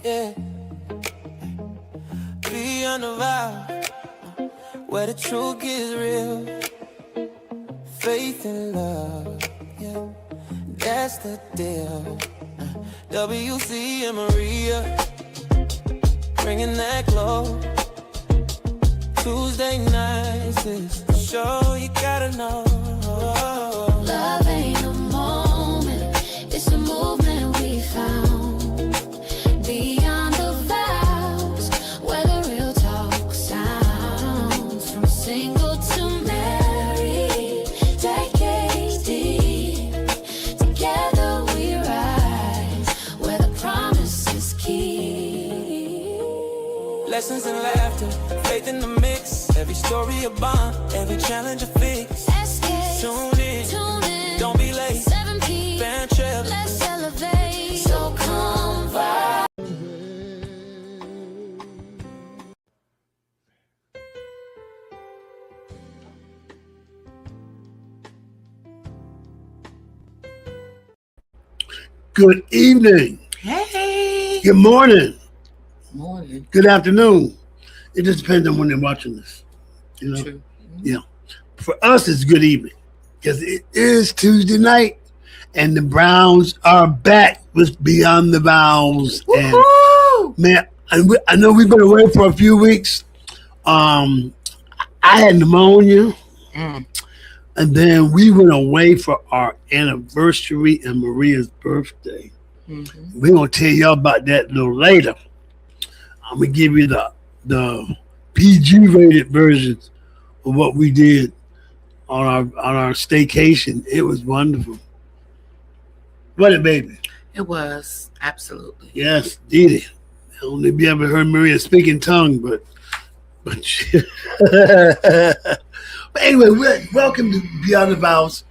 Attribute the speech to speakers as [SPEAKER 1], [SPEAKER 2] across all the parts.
[SPEAKER 1] yeah. Beyond the Vow, where the truth is real. Faith and love, yeah, that's the deal. WC and Maria, bringing that glow. Tuesday nights is the show you gotta know.
[SPEAKER 2] Love ain't a moment, it's a movement we found. Beyond the vows, where the real talk sounds. From single to married, decades deep. Together we rise, where the promise is key.
[SPEAKER 1] Lessons in laughter, faith in the mix. Every story a bond, every challenge a fix.
[SPEAKER 2] SKST,
[SPEAKER 1] Tune in, don't be late.
[SPEAKER 2] 7 p.m.
[SPEAKER 1] Fan trip,
[SPEAKER 2] Let's elevate. So come vibe.
[SPEAKER 3] Good evening.
[SPEAKER 4] Hey.
[SPEAKER 3] Good morning.
[SPEAKER 4] Morning.
[SPEAKER 3] Good afternoon. It just depends on when they're watching this. You know?
[SPEAKER 4] True.
[SPEAKER 3] Yeah. For us, it's good evening because it is Tuesday night and the Browns are back with Beyond the Vows.
[SPEAKER 4] Woo-hoo!
[SPEAKER 3] And man, I know we've been away for a few weeks. I had pneumonia.
[SPEAKER 4] Mm.
[SPEAKER 3] And then we went away for our anniversary and Maria's birthday.
[SPEAKER 4] Mm-hmm.
[SPEAKER 3] We're going to tell y'all about that a little later. I'm going to give you the PG-rated versions of what we did on our staycation. It was wonderful. Wasn't it, baby?
[SPEAKER 4] It was, absolutely.
[SPEAKER 3] Yes, did it. I don't know if you ever heard Maria speak in tongue, but But anyway, welcome to Beyond the Vows.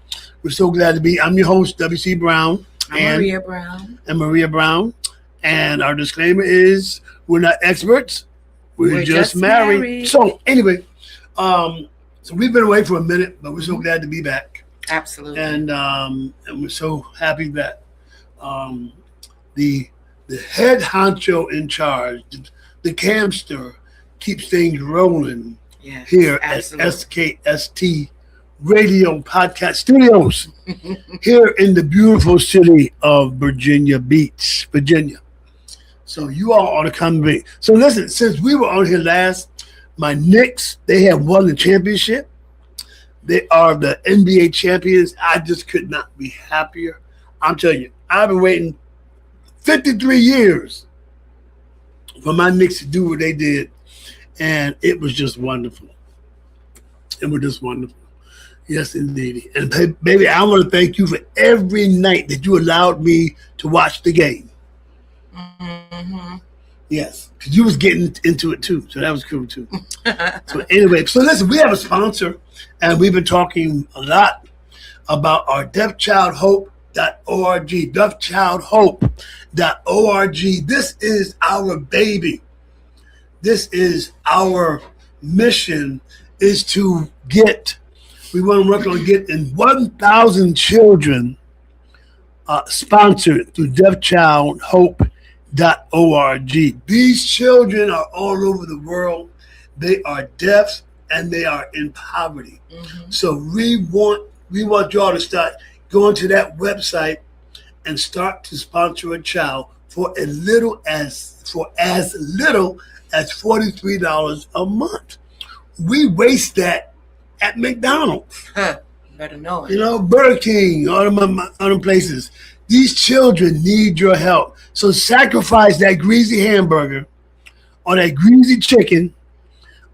[SPEAKER 3] We're so glad to be. I'm your host, W.C. Brown.
[SPEAKER 4] I'm Maria Brown.
[SPEAKER 3] And Maria Brown. And our disclaimer is we're not experts. We're just married. So anyway, so we've been away for a minute, but we're so glad to be back.
[SPEAKER 4] Absolutely.
[SPEAKER 3] And we're so happy that the head honcho in charge, the camster, keeps things rolling.
[SPEAKER 4] Yes,
[SPEAKER 3] here
[SPEAKER 4] absolutely.
[SPEAKER 3] At SKST Radio Podcast Studios here in the beautiful city of Virginia Beach, Virginia. So you all ought to come be. So listen, since we were on here last, my Knicks, they have won the championship. They are the NBA champions. I just could not be happier. I'm telling you, I've been waiting 53 years for my Knicks to do what they did. And it was just wonderful. It was just wonderful. Yes, indeed. And baby, I want to thank you for every night that you allowed me to watch the game.
[SPEAKER 4] Mm-hmm.
[SPEAKER 3] Yes, because you was getting into it too. So that was cool too. So anyway, so listen, we have a sponsor, and we've been talking a lot about our deafchildhope.org, deafchildhope.org. This is our baby. This is our mission, is to we want to work on getting 1,000 children sponsored through deafchildhope.org. These children are all over the world. They are deaf and they are in poverty. Mm-hmm. So we want y'all to start going to that website and start to sponsor a child for as little as $43 a month. We waste that at McDonald's.
[SPEAKER 4] Better know it.
[SPEAKER 3] You know, Burger King, all them places. These children need your help. So sacrifice that greasy hamburger or that greasy chicken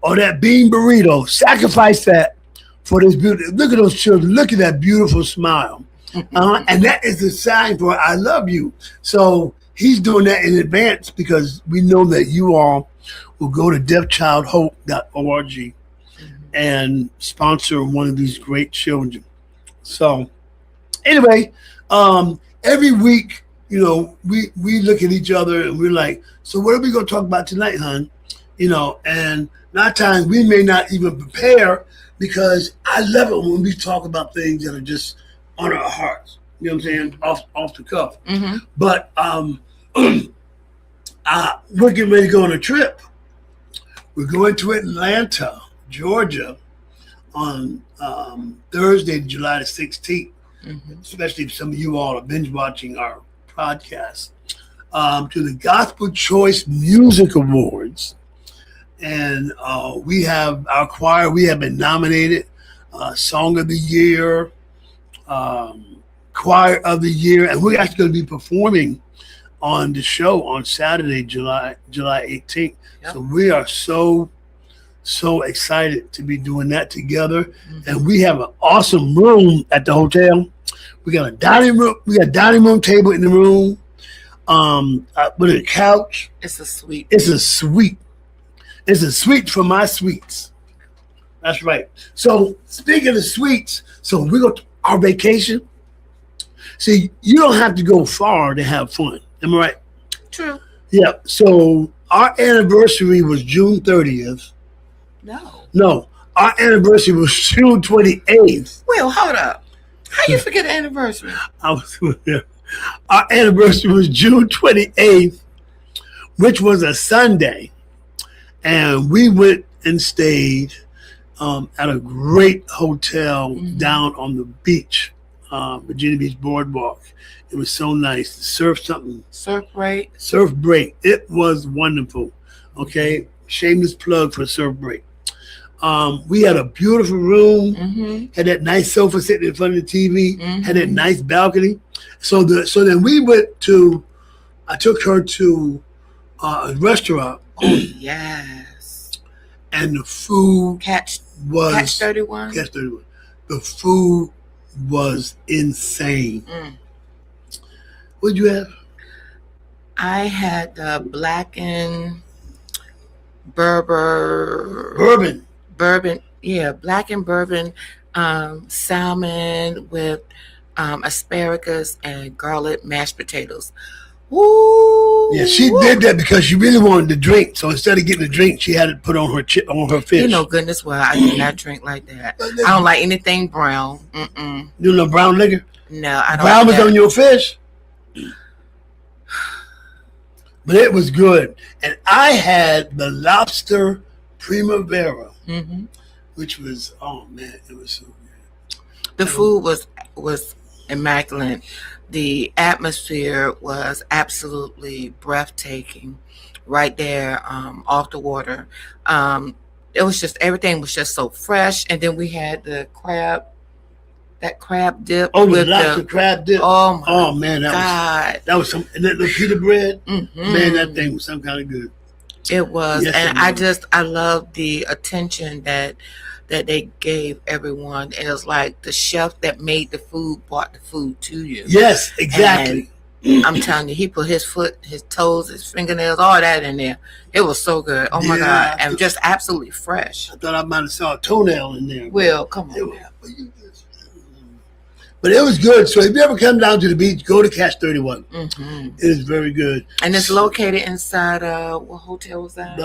[SPEAKER 3] or that bean burrito. Sacrifice that for this beauty. Look at those children. Look at that beautiful smile. And that is a sign for I love you. So he's doing that in advance because we know that you all will go to deafchildhope.org and sponsor one of these great children. So anyway, every week, you know, we look at each other and we're like, so what are we going to talk about tonight, hon? You know, and a lot of times we may not even prepare because I love it when we talk about things that are just on our hearts. You know what I'm saying? Off the cuff. Mm-hmm. But I we're getting ready to go on a trip. We're going to Atlanta, Georgia, on Thursday, July the 16th. Especially if some of you all are binge watching our podcast, to the Gospel Choice Music Awards. And we have our choir, we have been nominated Song of the Year, Choir of the Year, and we're actually going to be performing on the show on Saturday, July 18th. Yep. So we are so excited to be doing that together. And we have an awesome room at the hotel. We got a dining room. We got a dining room table in the room. With a couch.
[SPEAKER 4] It's a suite.
[SPEAKER 3] It's a suite. It's a suite for my sweets. That's right. So speaking of sweets, so we go to our vacation. See, you don't have to go far to have fun. Am I right?
[SPEAKER 4] True.
[SPEAKER 3] Yeah. So our anniversary was June 30th. No. Our anniversary was June 28th.
[SPEAKER 4] Well, hold up. How you forget the anniversary?
[SPEAKER 3] Our anniversary was June 28th, which was a Sunday. And we went and stayed at a great hotel down on the beach, Virginia Beach Boardwalk. It was so nice. Surf break. It was wonderful. Okay. Shameless plug for Surf Break. We had a beautiful room, had that nice sofa sitting in front of the TV, had that nice balcony. So then we I took her to a restaurant.
[SPEAKER 4] Oh, yes.
[SPEAKER 3] And the food
[SPEAKER 4] Catch 31.
[SPEAKER 3] The food was insane. What did you have?
[SPEAKER 4] I had the blackened bourbon. Yeah, blackened bourbon salmon with asparagus and garlic mashed potatoes. Woo!
[SPEAKER 3] Yeah, she did that because she really wanted to drink. So instead of getting a drink, she had it put on her fish.
[SPEAKER 4] You know, goodness well, I do not drink like that. I don't like anything brown.
[SPEAKER 3] You know brown liquor?
[SPEAKER 4] No, I don't.
[SPEAKER 3] Brown was on your fish? But it was good. And I had the lobster primavera, which was, oh man, it was so good.
[SPEAKER 4] The food was immaculate. The atmosphere was absolutely breathtaking right there off the water. It was just, everything was just so fresh. And then we had the crab dip.
[SPEAKER 3] Oh, the lobster crab dip.
[SPEAKER 4] Oh
[SPEAKER 3] man,
[SPEAKER 4] God.
[SPEAKER 3] That was some, and the pita bread. Man, that thing was some kind of good.
[SPEAKER 4] It was.
[SPEAKER 3] Yes,
[SPEAKER 4] and
[SPEAKER 3] it was.
[SPEAKER 4] I love the attention that they gave everyone. It was like the chef that made the food brought the food to you.
[SPEAKER 3] Yes, exactly.
[SPEAKER 4] And I'm telling you, he put his foot, his toes, his fingernails, all that in there. It was so good. Oh my God. And just absolutely fresh.
[SPEAKER 3] I thought I might have saw a toenail in there.
[SPEAKER 4] Well, come on now.
[SPEAKER 3] But it was good. So if you ever come down to the beach, go to Catch 31. It is very good.
[SPEAKER 4] And it's located inside, what hotel was that?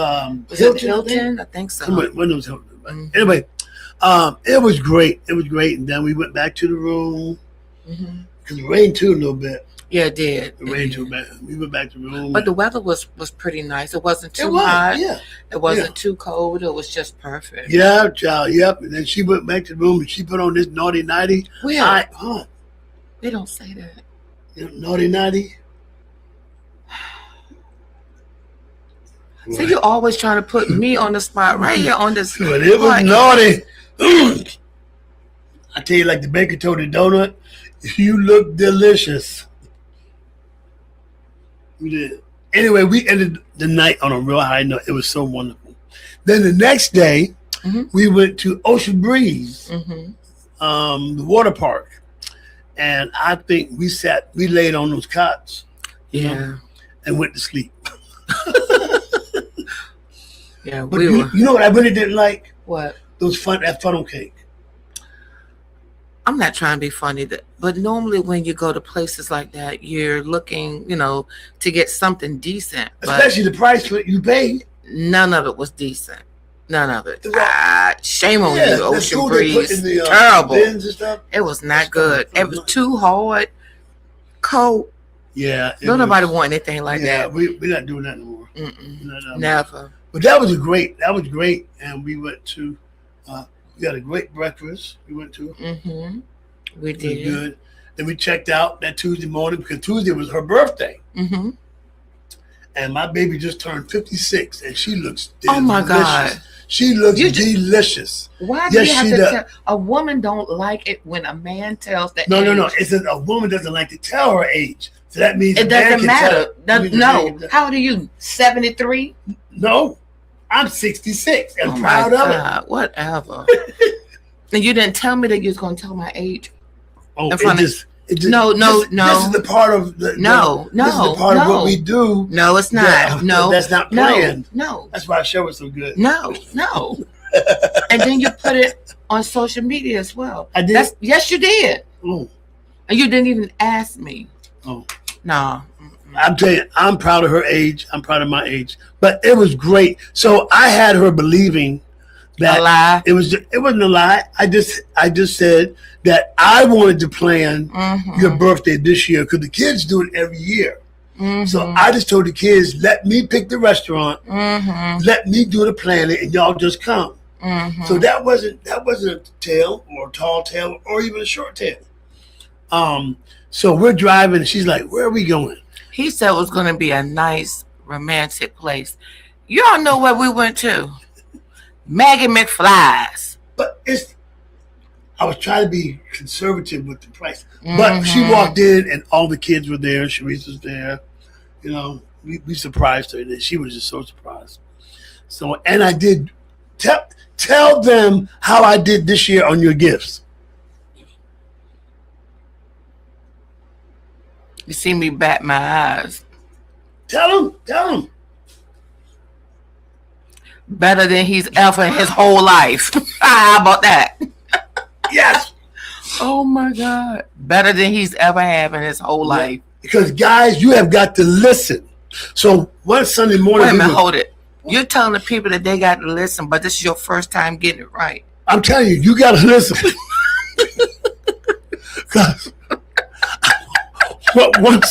[SPEAKER 4] Was
[SPEAKER 3] Hilton,
[SPEAKER 4] it Hilton? I think so.
[SPEAKER 3] One of those Hilton. Anyway, it was great. It was great. And then we went back to the room because it rained too a little bit.
[SPEAKER 4] Yeah, it did.
[SPEAKER 3] It rained too bad. We went back to the room.
[SPEAKER 4] But the weather was pretty nice. It wasn't too hot.
[SPEAKER 3] Yeah.
[SPEAKER 4] It wasn't too cold. It was just perfect.
[SPEAKER 3] Yeah, child. Yep. And then she went back to the room and she put on this naughty nighty.
[SPEAKER 4] Well, they don't say that.
[SPEAKER 3] You know, naughty nighty.
[SPEAKER 4] So you're always trying to put me on the spot right here on this.
[SPEAKER 3] But it was naughty. I tell you, like the baker told the donut, you look delicious. We did. Anyway, we ended the night on a real high note. It was so wonderful. Then the next day, we went to Ocean Breeze, the water park. And I think we laid on those cots.
[SPEAKER 4] Yeah.
[SPEAKER 3] And went to sleep.
[SPEAKER 4] Yeah,
[SPEAKER 3] but you know what I really didn't like?
[SPEAKER 4] What?
[SPEAKER 3] That funnel cake.
[SPEAKER 4] I'm not trying to be funny, but normally when you go to places like that, you're looking, to get something decent.
[SPEAKER 3] Especially the price you paid.
[SPEAKER 4] None of it was decent. None of it. Shame on you, Ocean Breeze. Terrible. It was not good. It was too hard, cold.
[SPEAKER 3] Yeah.
[SPEAKER 4] Don't nobody want anything like that.
[SPEAKER 3] We're not doing that anymore.
[SPEAKER 4] Never.
[SPEAKER 3] But that was great. And we went to, we got a great breakfast. We went to.
[SPEAKER 4] Mm-hmm. We
[SPEAKER 3] It was
[SPEAKER 4] did.
[SPEAKER 3] good. Then we checked out that Tuesday morning because Tuesday was her birthday.
[SPEAKER 4] Mm-hmm.
[SPEAKER 3] And my baby just turned 56, and she looks
[SPEAKER 4] Oh my
[SPEAKER 3] delicious.
[SPEAKER 4] God.
[SPEAKER 3] She looks delicious.
[SPEAKER 4] Why do
[SPEAKER 3] Yes,
[SPEAKER 4] you have
[SPEAKER 3] she
[SPEAKER 4] to
[SPEAKER 3] does.
[SPEAKER 4] tell? A woman don't like it when a man tells that.
[SPEAKER 3] No.
[SPEAKER 4] age.
[SPEAKER 3] It's a woman doesn't like to tell her age. So that means
[SPEAKER 4] It
[SPEAKER 3] a man
[SPEAKER 4] doesn't
[SPEAKER 3] can
[SPEAKER 4] matter.
[SPEAKER 3] tell- means a man
[SPEAKER 4] No.
[SPEAKER 3] can tell-
[SPEAKER 4] How old are you? 73?
[SPEAKER 3] No, I'm 66 and
[SPEAKER 4] Oh my
[SPEAKER 3] proud of it.
[SPEAKER 4] God. Whatever. And you didn't tell me that you was going to tell my age.
[SPEAKER 3] Oh,
[SPEAKER 4] In front of-
[SPEAKER 3] it just,
[SPEAKER 4] No.
[SPEAKER 3] This is the part of the
[SPEAKER 4] No,
[SPEAKER 3] This is the part of what we do.
[SPEAKER 4] No, it's not. No.
[SPEAKER 3] That's not planned.
[SPEAKER 4] No.
[SPEAKER 3] That's why our show was so good.
[SPEAKER 4] No. And then you put it on social media as well.
[SPEAKER 3] I did.
[SPEAKER 4] Yes, you did.
[SPEAKER 3] Oh,
[SPEAKER 4] And you didn't even ask me.
[SPEAKER 3] oh.
[SPEAKER 4] No.
[SPEAKER 3] I'm telling you, I'm proud of her age. I'm proud of my age. But it was great. So I had her believing that
[SPEAKER 4] A lie.
[SPEAKER 3] it wasn't a lie. I just said that I wanted to plan your birthday this year because the kids do it every year. So I just told the kids, let me pick the restaurant, let me do the planning, and y'all just come. So that wasn't a tale or a tall tale or even a short tale. So we're driving, and she's like, "Where are we going?"
[SPEAKER 4] He said it was going to be a nice romantic place. You all know where we went to? Maggie McFly's.
[SPEAKER 3] But I was trying to be conservative with the price. But she walked in, and all the kids were there. Sharice was there. You know, we surprised her, and she was just so surprised. So, and I did tell them how I did this year on your gifts.
[SPEAKER 4] You see me bat my eyes.
[SPEAKER 3] Tell them.
[SPEAKER 4] Better than he's ever in his whole life. How about that?
[SPEAKER 3] Yes.
[SPEAKER 4] Oh my God. Better than he's ever had in his whole life.
[SPEAKER 3] Because guys, you have got to listen. So one Sunday morning,
[SPEAKER 4] Wait a minute, hold it. You're telling the people that they got to listen, but this is your first time getting it right.
[SPEAKER 3] I'm telling you, you got to listen. Because one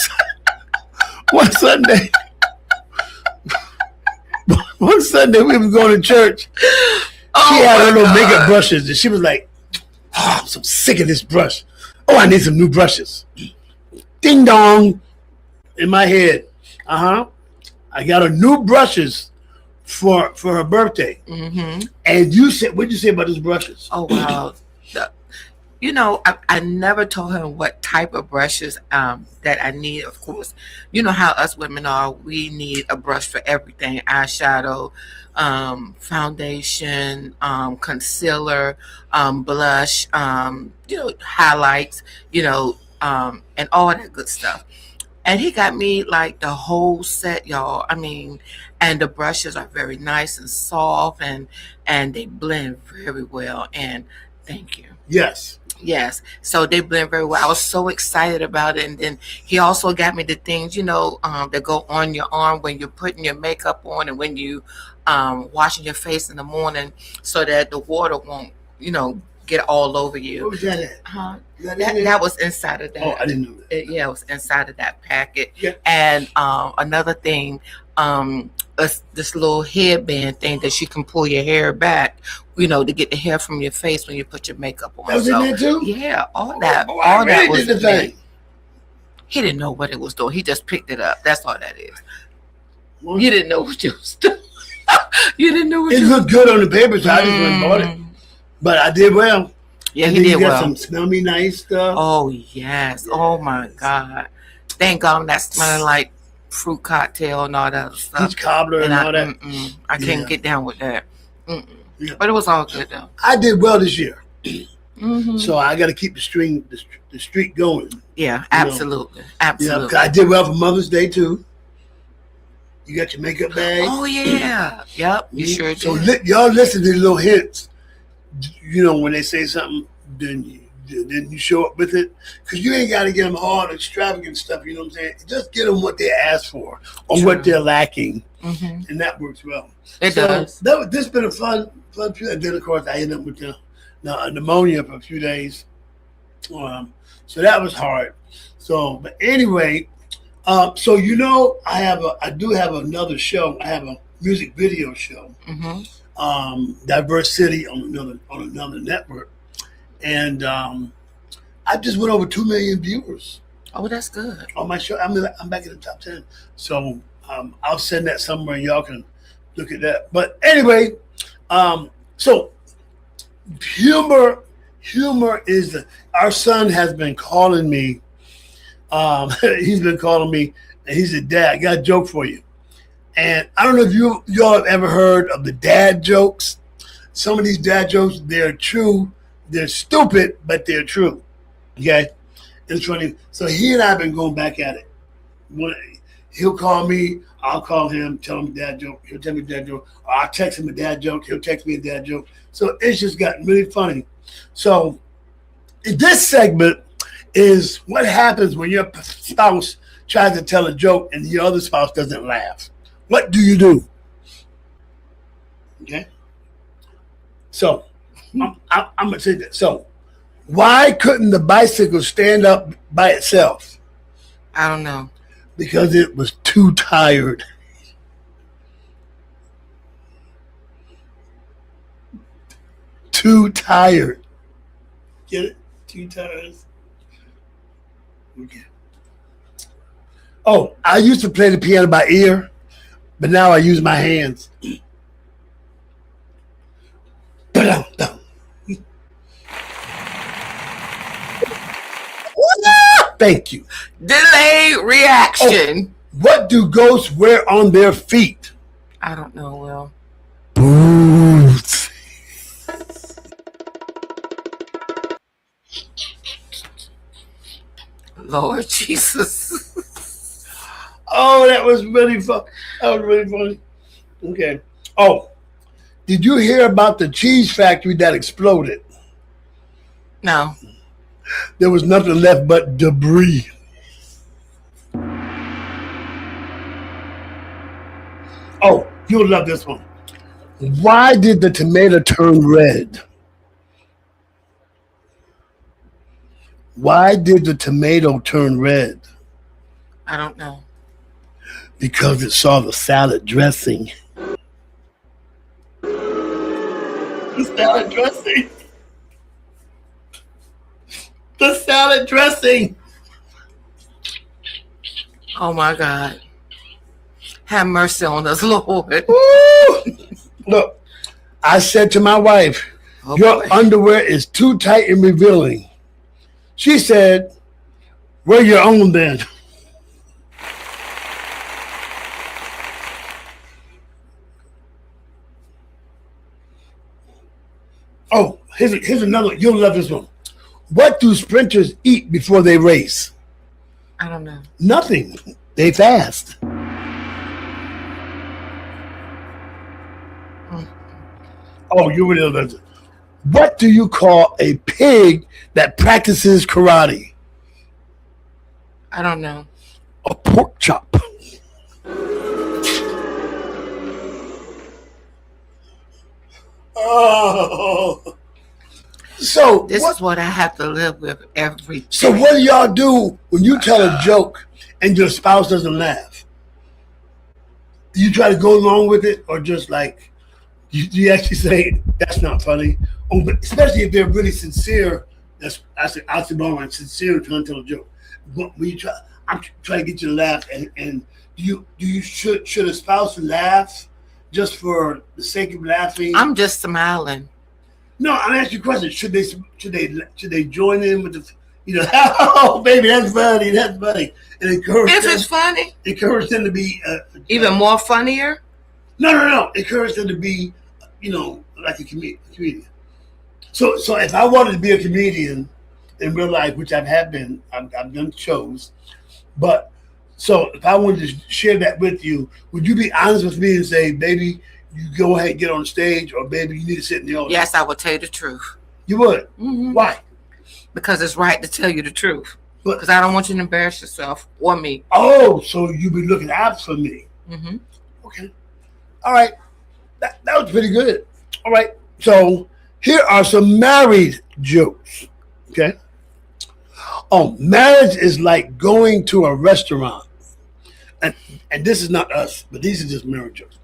[SPEAKER 3] Sunday, we were going to church. She had her little makeup brushes, and she was like, "Oh, I'm so sick of this brush. Oh, I need some new brushes." Ding dong, in my head. I got her new brushes for her birthday. And you said, what'd you say about those brushes?
[SPEAKER 4] Oh, wow. You know, I never told him what type of brushes that I need. Of course, you know how us women are. We need a brush for everything: eyeshadow, foundation, concealer, blush, highlights, and all that good stuff. And he got me like the whole set, y'all. I mean, and the brushes are very nice and soft, and they blend very well. And thank you. Yes. So they blend very well. I was so excited about it. And then he also got me the things, that go on your arm when you're putting your makeup on and when you washing your face in the morning so that the water won't, get all over you.
[SPEAKER 3] What was that at?
[SPEAKER 4] That was inside of that.
[SPEAKER 3] Oh, I didn't know that.
[SPEAKER 4] It was inside of that packet.
[SPEAKER 3] Yeah.
[SPEAKER 4] And another thing, this little headband thing that you can pull your hair back, to get the hair from your face when you put your makeup on.
[SPEAKER 3] That was in there too?
[SPEAKER 4] Yeah, all that.
[SPEAKER 3] Oh, I
[SPEAKER 4] all that
[SPEAKER 3] really
[SPEAKER 4] was
[SPEAKER 3] did the
[SPEAKER 4] in there.
[SPEAKER 3] thing.
[SPEAKER 4] He didn't know what it was doing. He just picked it up. That's all that is.
[SPEAKER 3] What?
[SPEAKER 4] You didn't know what you was doing. You didn't know what
[SPEAKER 3] It
[SPEAKER 4] you was
[SPEAKER 3] looked good on the paper, so I just went and bought it. But I did well.
[SPEAKER 4] Yeah,
[SPEAKER 3] And
[SPEAKER 4] he
[SPEAKER 3] then you
[SPEAKER 4] did
[SPEAKER 3] got
[SPEAKER 4] well.
[SPEAKER 3] some smell me nice stuff.
[SPEAKER 4] Oh, yes. Oh, my God. Thank God I'm not smelling like fruit cocktail and all that other stuff.
[SPEAKER 3] Peach cobbler and all that.
[SPEAKER 4] I
[SPEAKER 3] Yeah.
[SPEAKER 4] can't get down with that.
[SPEAKER 3] Yeah.
[SPEAKER 4] But it was all good, though.
[SPEAKER 3] I did well this year. So I got to keep the streak going.
[SPEAKER 4] Yeah, absolutely. Absolutely.
[SPEAKER 3] 'Cause I did well for Mother's Day too. You got your makeup bag.
[SPEAKER 4] Oh, yeah. Yep, you sure
[SPEAKER 3] So
[SPEAKER 4] did.
[SPEAKER 3] y'all listen to the little hints. When they say something, then you show up with it. Because you ain't got to get them all the extravagant stuff, you know what I'm saying? Just get them what they asked for or what they're lacking. And that works well.
[SPEAKER 4] It does.
[SPEAKER 3] This has been a fun period. And then, of course, I ended up with the pneumonia for a few days. So that was hard. So, but anyway, So I do have another show. I have a music video show, Diverse City on another network, and I just went over 2 million viewers.
[SPEAKER 4] Oh, that's good.
[SPEAKER 3] On my show. I'm back in the top 10. So I'll send that somewhere, and y'all can look at that. But anyway, so humor is our son has been calling me. He's been calling me, and he said, "Dad, I got a joke for you." And I don't know if y'all have ever heard of the dad jokes. Some of these dad jokes, they're true. They're stupid, but they're true. Okay? It's funny. So he and I have been going back at it. He'll call me, I'll call him, tell him a dad joke. He'll tell me a dad joke. Or I'll text him a dad joke. He'll text me a dad joke. So it's just gotten really funny. So this segment is what happens when your spouse tries to tell a joke and your other spouse doesn't laugh. What do you do? Okay? So I'm going to say that. So why couldn't the bicycle stand up by itself?
[SPEAKER 4] I don't know.
[SPEAKER 3] Because it was too tired. Too tired. Get it? Too tired. Okay. Oh, I used to play the piano by ear, but now I use my hands. Thank you.
[SPEAKER 4] Delayed reaction.
[SPEAKER 3] Oh, what do ghosts wear on their feet?
[SPEAKER 4] I don't know, Will.
[SPEAKER 3] Boots.
[SPEAKER 4] Lord Jesus.
[SPEAKER 3] Oh, that was really fun. That was really funny. Okay. Oh, did you hear about the cheese factory that exploded?
[SPEAKER 4] No.
[SPEAKER 3] There was nothing left but debris. Oh, you'll love this one. Why did the tomato turn red? Why did the tomato turn red?
[SPEAKER 4] I don't know.
[SPEAKER 3] Because it saw the salad dressing. The salad dressing. The salad dressing.
[SPEAKER 4] Oh my God. Have mercy on us, Lord.
[SPEAKER 3] Woo! Look, I said to my wife, your
[SPEAKER 4] boy.
[SPEAKER 3] underwear is too tight and revealing. She said, wear your own then. Oh, here's another one. You'll love this one. What do sprinters eat before they race?
[SPEAKER 4] I don't know.
[SPEAKER 3] Nothing. They fast. Oh, you really love this. What do you call a pig that practices karate?
[SPEAKER 4] I don't know.
[SPEAKER 3] A pork chop. Oh. So
[SPEAKER 4] This is what I have to live with every day.
[SPEAKER 3] So what do y'all do when you tell a joke and your spouse doesn't laugh? Do you try to go along with it, or just like you actually say that's not funny? Oh, but especially if they're really sincere. That's oxymoron, sincere trying to tell a joke. But when I'm trying to get you to laugh, and should a spouse laugh just for the sake of laughing?
[SPEAKER 4] I'm just smiling.
[SPEAKER 3] No, I'm asking you a question. Should they join in with the, oh baby, that's funny, and encourage
[SPEAKER 4] If
[SPEAKER 3] them,
[SPEAKER 4] it's funny,
[SPEAKER 3] encourage them to be
[SPEAKER 4] even more funnier.
[SPEAKER 3] No, encourage them to be, like a comedian. So if I wanted to be a comedian in real life, which I've done shows, but so if I wanted to share that with you, would you be honest with me and say, baby, you go ahead and get on stage, or baby, you need to sit in the audience?
[SPEAKER 4] Yes, I will tell you the truth.
[SPEAKER 3] You would?
[SPEAKER 4] Mm-hmm.
[SPEAKER 3] Why?
[SPEAKER 4] Because it's right to tell you the truth.
[SPEAKER 3] But
[SPEAKER 4] because I don't want you to embarrass yourself or me.
[SPEAKER 3] Oh, so you be looking out for me.
[SPEAKER 4] Mm-hmm.
[SPEAKER 3] Okay. All right. That was pretty good. All right. So here are some married jokes. Okay. Oh, marriage is like going to a restaurant. and this is not us, but these are just marriages.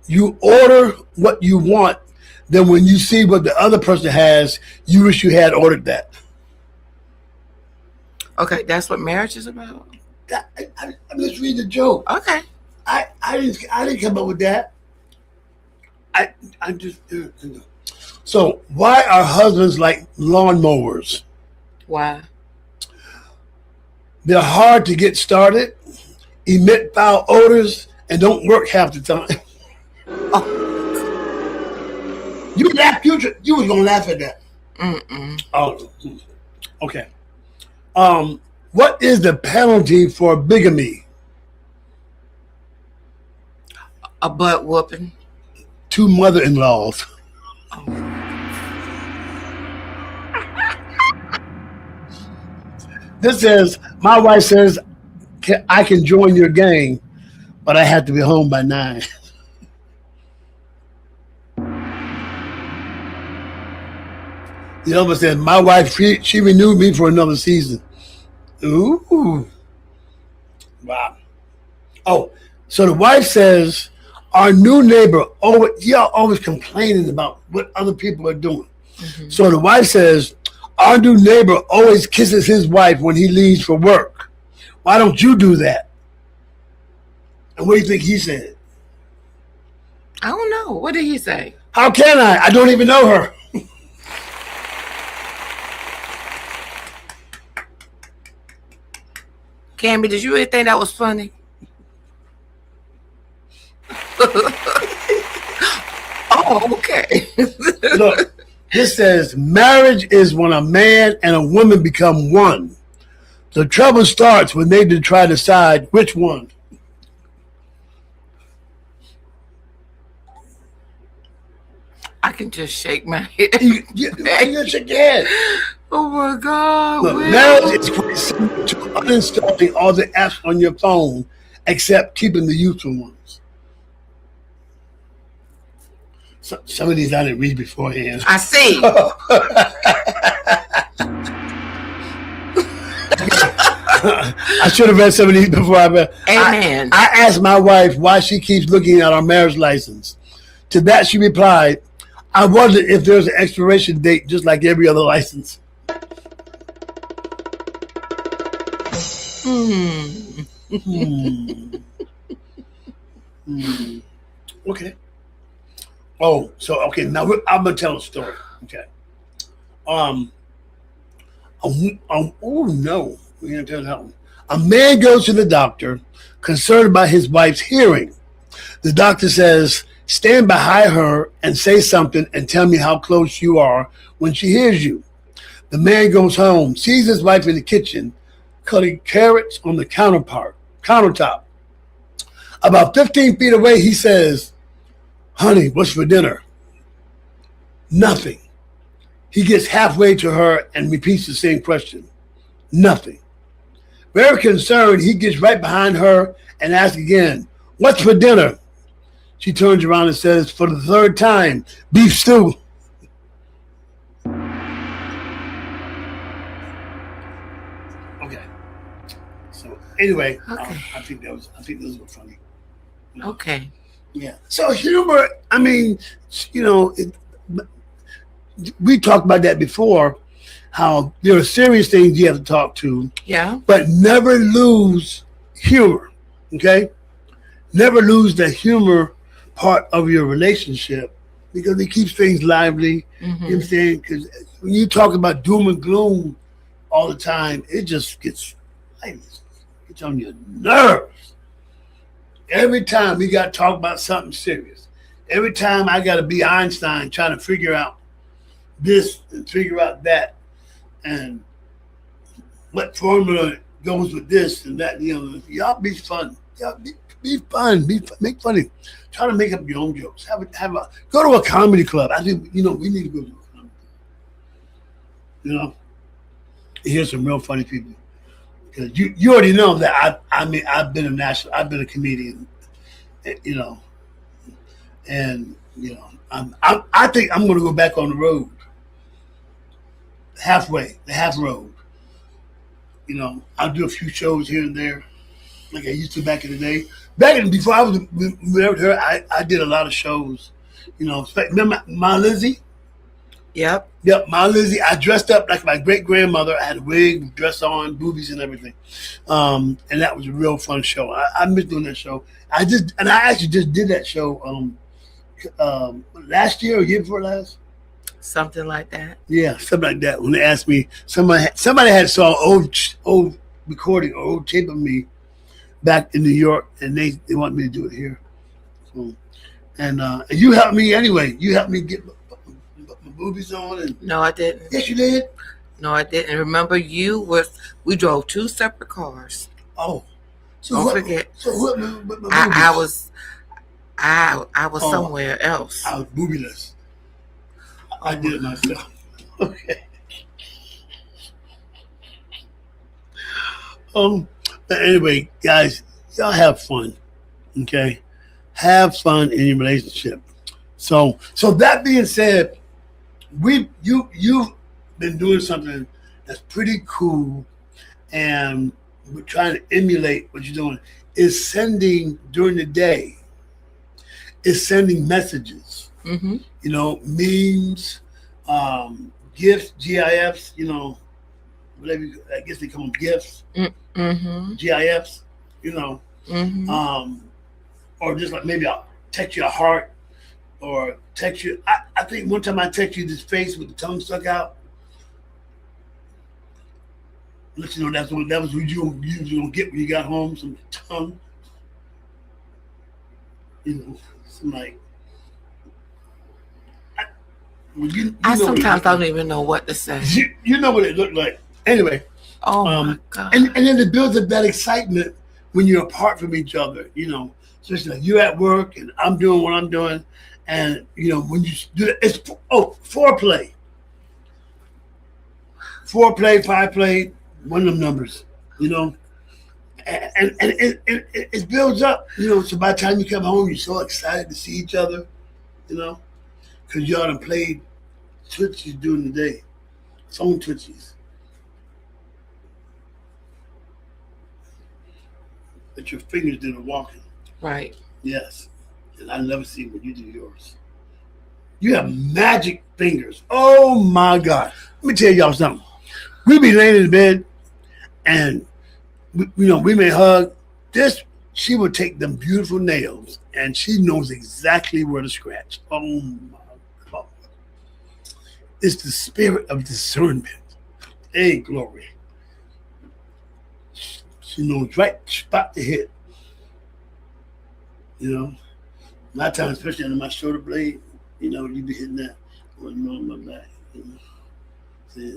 [SPEAKER 3] You order what you want, then when you see what the other person has, you wish you had ordered that.
[SPEAKER 4] Okay, that's what marriage is about.
[SPEAKER 3] I'm just reading the joke.
[SPEAKER 4] Okay.
[SPEAKER 3] I didn't come up with that. I just so why are husbands like lawnmowers?
[SPEAKER 4] Why?
[SPEAKER 3] They're hard to get started, emit foul odors, and don't work half the time.
[SPEAKER 4] Oh.
[SPEAKER 3] You laugh. You was gonna laugh at that.
[SPEAKER 4] Mm-mm.
[SPEAKER 3] Oh, okay. What is the penalty for bigamy?
[SPEAKER 4] A butt whooping.
[SPEAKER 3] 2 mother-in-laws.
[SPEAKER 4] Oh.
[SPEAKER 3] This says, my wife says, I can join your gang, but I have to be home by 9. The other says, my wife, she renewed me for another season. Ooh. Wow. Oh, so the wife says, our new neighbor, y'all always complaining about what other people are doing. Mm-hmm. So the wife says, our new neighbor always kisses his wife when he leaves for work. Why don't you do that? And what do you think he said?
[SPEAKER 4] I don't know. What did he say?
[SPEAKER 3] How can I? I don't even know her.
[SPEAKER 4] Cammy, did you really think that was funny? Oh, okay.
[SPEAKER 3] Look, this says marriage is when a man and a woman become one. The trouble starts when they try to decide which one.
[SPEAKER 4] I can just shake my head.
[SPEAKER 3] You shake your head.
[SPEAKER 4] Oh my God.
[SPEAKER 3] Look, marriage is quite similar to uninstalling all the apps on your phone except keeping the useful ones. Some of these I didn't read beforehand.
[SPEAKER 4] I see.
[SPEAKER 3] I should have read some of these before I read.
[SPEAKER 4] Amen.
[SPEAKER 3] I asked my wife why she keeps looking at our marriage license. To that she replied, I wonder if there's an expiration date just like every other license. Okay. Oh, so okay. Now I'm gonna tell a story. Okay. Oh no, we're gonna tell that one. A man goes to the doctor, concerned about his wife's hearing. The doctor says, "Stand behind her and say something, and tell me how close you are when she hears you." The man goes home, sees his wife in the kitchen, cutting carrots on the countertop. About 15 feet away, he says, "Honey, what's for dinner?" Nothing. He gets halfway to her and repeats the same question. Nothing. Very concerned, he gets right behind her and asks again, "What's for dinner?" She turns around and says, for the third time, "Beef stew." Okay. So anyway,
[SPEAKER 4] okay.
[SPEAKER 3] I think those were funny.
[SPEAKER 4] Okay.
[SPEAKER 3] Yeah. So humor, I mean, we talked about that before, how there are serious things you have to talk to.
[SPEAKER 4] Yeah. But
[SPEAKER 3] never lose humor. Okay? Never lose the humor part of your relationship because it keeps things lively. Mm-hmm. You know what I'm saying? Because when you talk about doom and gloom all the time, it just gets on your nerves. Every time we got to talk about something serious. Every time I got to be Einstein trying to figure out this and figure out that and what formula goes with this and that. Y'all be fun. Y'all be fun. Make funny. Try to make up your own jokes. Go to a comedy club. I think we need to go to a comedy club. Hear some real funny people. Because you already know that I've been a comedian. And I think I'm going to go back on the road. The half road. I'll do a few shows here and there. like I used to back in the day. Back in before I was with her, I did a lot of shows. You know, remember my Lizzie?
[SPEAKER 4] Yep.
[SPEAKER 3] Yep, my Lizzie. I dressed up like my great grandmother. I had a wig, dress on, boobies, and everything. And that was a real fun show. I miss doing that show. I actually just did that show last year or year before last.
[SPEAKER 4] Something like that.
[SPEAKER 3] Yeah, something like that. When they asked me, somebody had saw old recording or old tape of me back in New York, and they want me to do it here. So, and you helped me anyway. You helped me get my boobies on. And
[SPEAKER 4] No, I didn't.
[SPEAKER 3] yes, you did.
[SPEAKER 4] No, I didn't. Remember, we drove 2 separate cars.
[SPEAKER 3] Oh, so
[SPEAKER 4] Don't
[SPEAKER 3] what,
[SPEAKER 4] forget.
[SPEAKER 3] So what? My
[SPEAKER 4] I
[SPEAKER 3] boobies?
[SPEAKER 4] was somewhere else.
[SPEAKER 3] I was boobyless. I did it myself. Okay. But anyway, guys, y'all have fun. Okay, have fun in your relationship. So that being said, you've been doing something that's pretty cool, and we're trying to emulate what you're doing. Is sending during the day. Is sending messages.
[SPEAKER 4] Mm-hmm.
[SPEAKER 3] You know, memes, gifts, GIFs. You know, whatever. I guess they call them gifts.
[SPEAKER 4] Mm-hmm.
[SPEAKER 3] GIFs. You know,
[SPEAKER 4] Mm-hmm.
[SPEAKER 3] or just like maybe I'll text you a heart, or text you. I think one time I text you this face with the tongue stuck out. Let you know that was what you usually gonna get when you got home, some tongue. You know, some like.
[SPEAKER 4] I sometimes don't even know what to say.
[SPEAKER 3] You know what it looked like. Anyway.
[SPEAKER 4] Oh my God.
[SPEAKER 3] And then it builds up that excitement when you're apart from each other, you know. So it's like you're at work and I'm doing what I'm doing. And, you know, when you do that, it's, foreplay. Foreplay, 5 play, one of them numbers, you know. And it builds up, you know. So by the time you come home, you're so excited to see each other, you know, because y'all done played Twitchies during the day, phone Twitchies. That your fingers did the walking.
[SPEAKER 4] Right.
[SPEAKER 3] Yes. And I never see when you do yours. You have magic fingers. Oh my God. Let me tell y'all something. We be laying in bed and we may hug. She would take them beautiful nails and she knows exactly where to scratch. Oh my God. It's the spirit of discernment. Hey, glory. She knows right spot to hit. You know, my time, especially under my shoulder blade, you know, you be hitting that on my back. You know?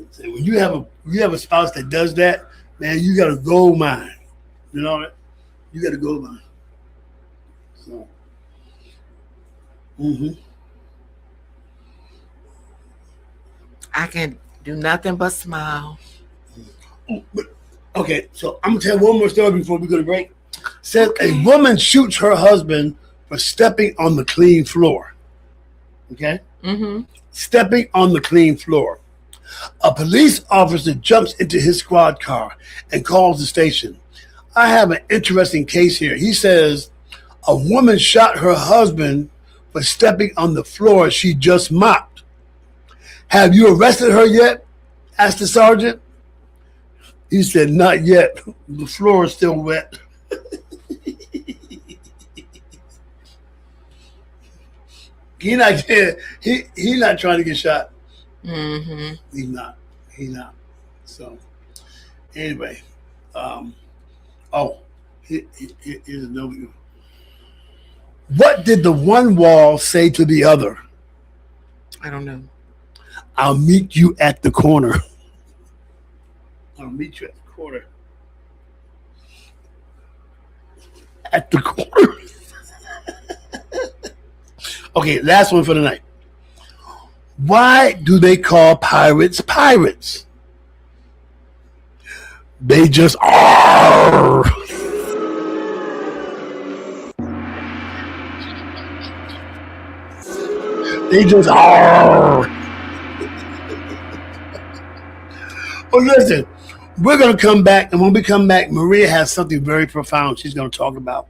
[SPEAKER 3] So when you have a spouse that does that, man, you got a gold mine. You know that? You got a gold mine. So,
[SPEAKER 4] I can do nothing but smile.
[SPEAKER 3] Okay, so I'm gonna tell one more story before we go to break. Says a woman shoots her husband for stepping on the clean floor. Okay?
[SPEAKER 4] Mm-hmm.
[SPEAKER 3] Stepping on the clean floor. A police officer jumps into his squad car and calls the station. I have an interesting case here. He says a woman shot her husband for stepping on the floor she just mopped. Have you arrested her yet? Asked the sergeant. He said, not yet. The floor is still wet. He not trying to get shot.
[SPEAKER 4] Mm-hmm.
[SPEAKER 3] He's not. So anyway, here's another one. What did the one wall say to the other?
[SPEAKER 4] I don't know.
[SPEAKER 3] I'll meet you at the corner. I'll meet you at the corner. At the corner. Okay, last one for the night. Why do they call pirates pirates? They just are. They just are. Oh, listen. We're going to come back, and when we come back, Maria has something very profound she's going to talk about.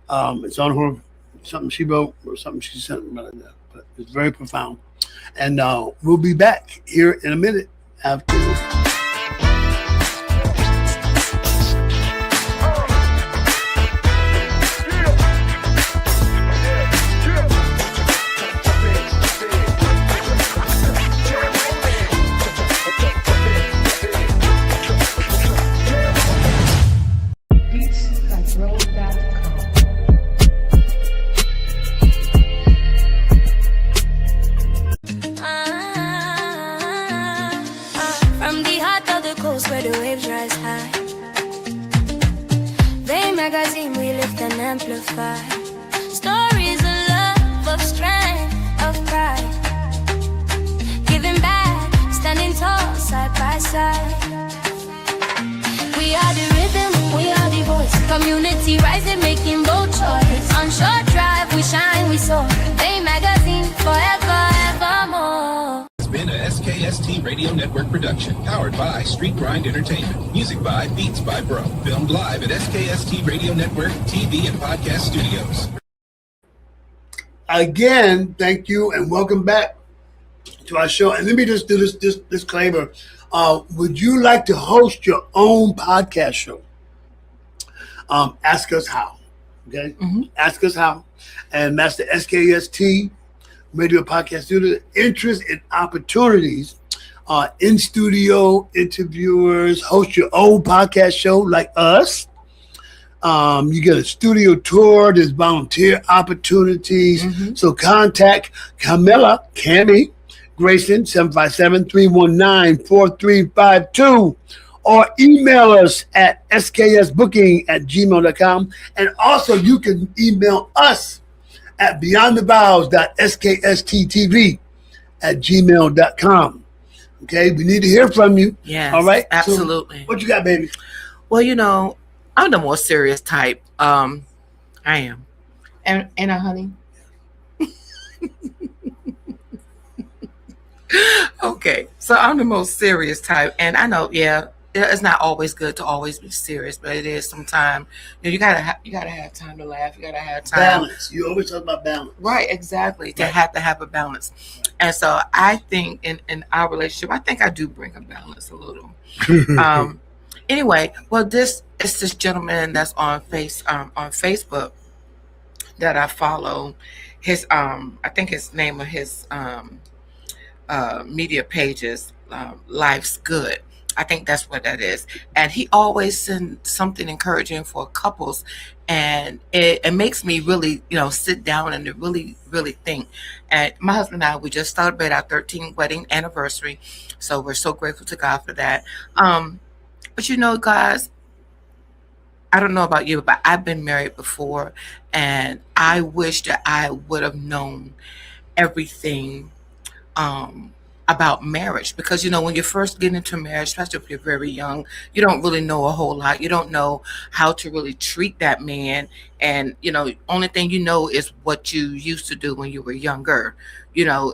[SPEAKER 3] It's on her, something she wrote or something she sent, but it's very profound. And we'll be back here in a minute after.
[SPEAKER 2] From the heart of the coast where the waves rise high, they magazine we lift and amplify. Stories of love, of strength, of pride. Giving back, standing tall, side by side. We are the rhythm, we are the voice. Community rising, making bold choice. On short drive, we shine, we soar. They magazine, forever, evermore.
[SPEAKER 5] Been a SKST Radio Network production, powered by Street Grind Entertainment. Music by Beats by Bro. Filmed live at SKST Radio Network TV and Podcast Studios.
[SPEAKER 3] Again, thank you and welcome back to our show. And let me just do this disclaimer. Would you like to host your own podcast show? Ask us how. Okay? Ask us how. And that's the SKST Radio Podcast Studio. Interest and opportunities. In studio interviewers, host your own podcast show like us. You get a studio tour. There's volunteer opportunities. So contact Cammy Grayson, 757-319-4352, or email us at sksbooking@gmail.com. And also you can email us at beyondthevows.skstTV@gmail.com. Okay, we need to hear from you.
[SPEAKER 4] Yes,
[SPEAKER 3] all right,
[SPEAKER 4] absolutely.
[SPEAKER 3] So what you got, baby?
[SPEAKER 4] Well, I'm the more serious type. I am. And honey. Okay, so I'm the most serious type, and I know, it's not always good to always be serious, but it is sometimes. You gotta have time to laugh. You gotta have time.
[SPEAKER 3] Balance. You always talk about balance.
[SPEAKER 4] Right, exactly. To have a balance. And so I think in our relationship, I think I do bring a balance a little. Anyway, well, this is this gentleman that's on Facebook that I follow. His I think his name of his media pages, Life's Good. I think that's what that is. And he always sends something encouraging for couples, and it makes me really, sit down and to really, really think. And my husband and I, we just celebrated our 13th wedding anniversary, so we're so grateful to God for that. But guys, I don't know about you, but I've been married before, and I wish that I would have known everything about marriage, because when you first get into marriage, especially if you're very young, you don't really know a whole lot. You don't know how to really treat that man, and only thing is what you used to do when you were younger,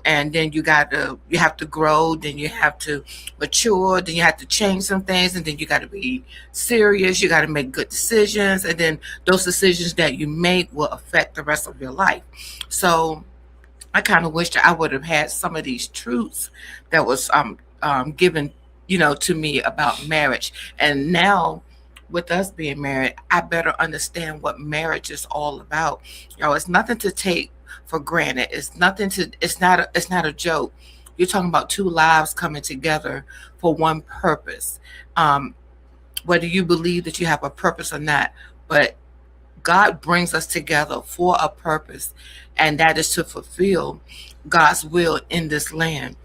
[SPEAKER 4] and then you have to grow, then you have to mature, then you have to change some things, and then you got to be serious, you got to make good decisions, and then those decisions that you make will affect the rest of your life. So I kind of wish that I would have had some of these truths that was given, to me about marriage. And now, with us being married, I better understand what marriage is all about. It's nothing to take for granted. It's not a joke. You're talking about two lives coming together for one purpose. Whether you believe that you have a purpose or not, but God brings us together for a purpose, and that is to fulfill God's will in this land.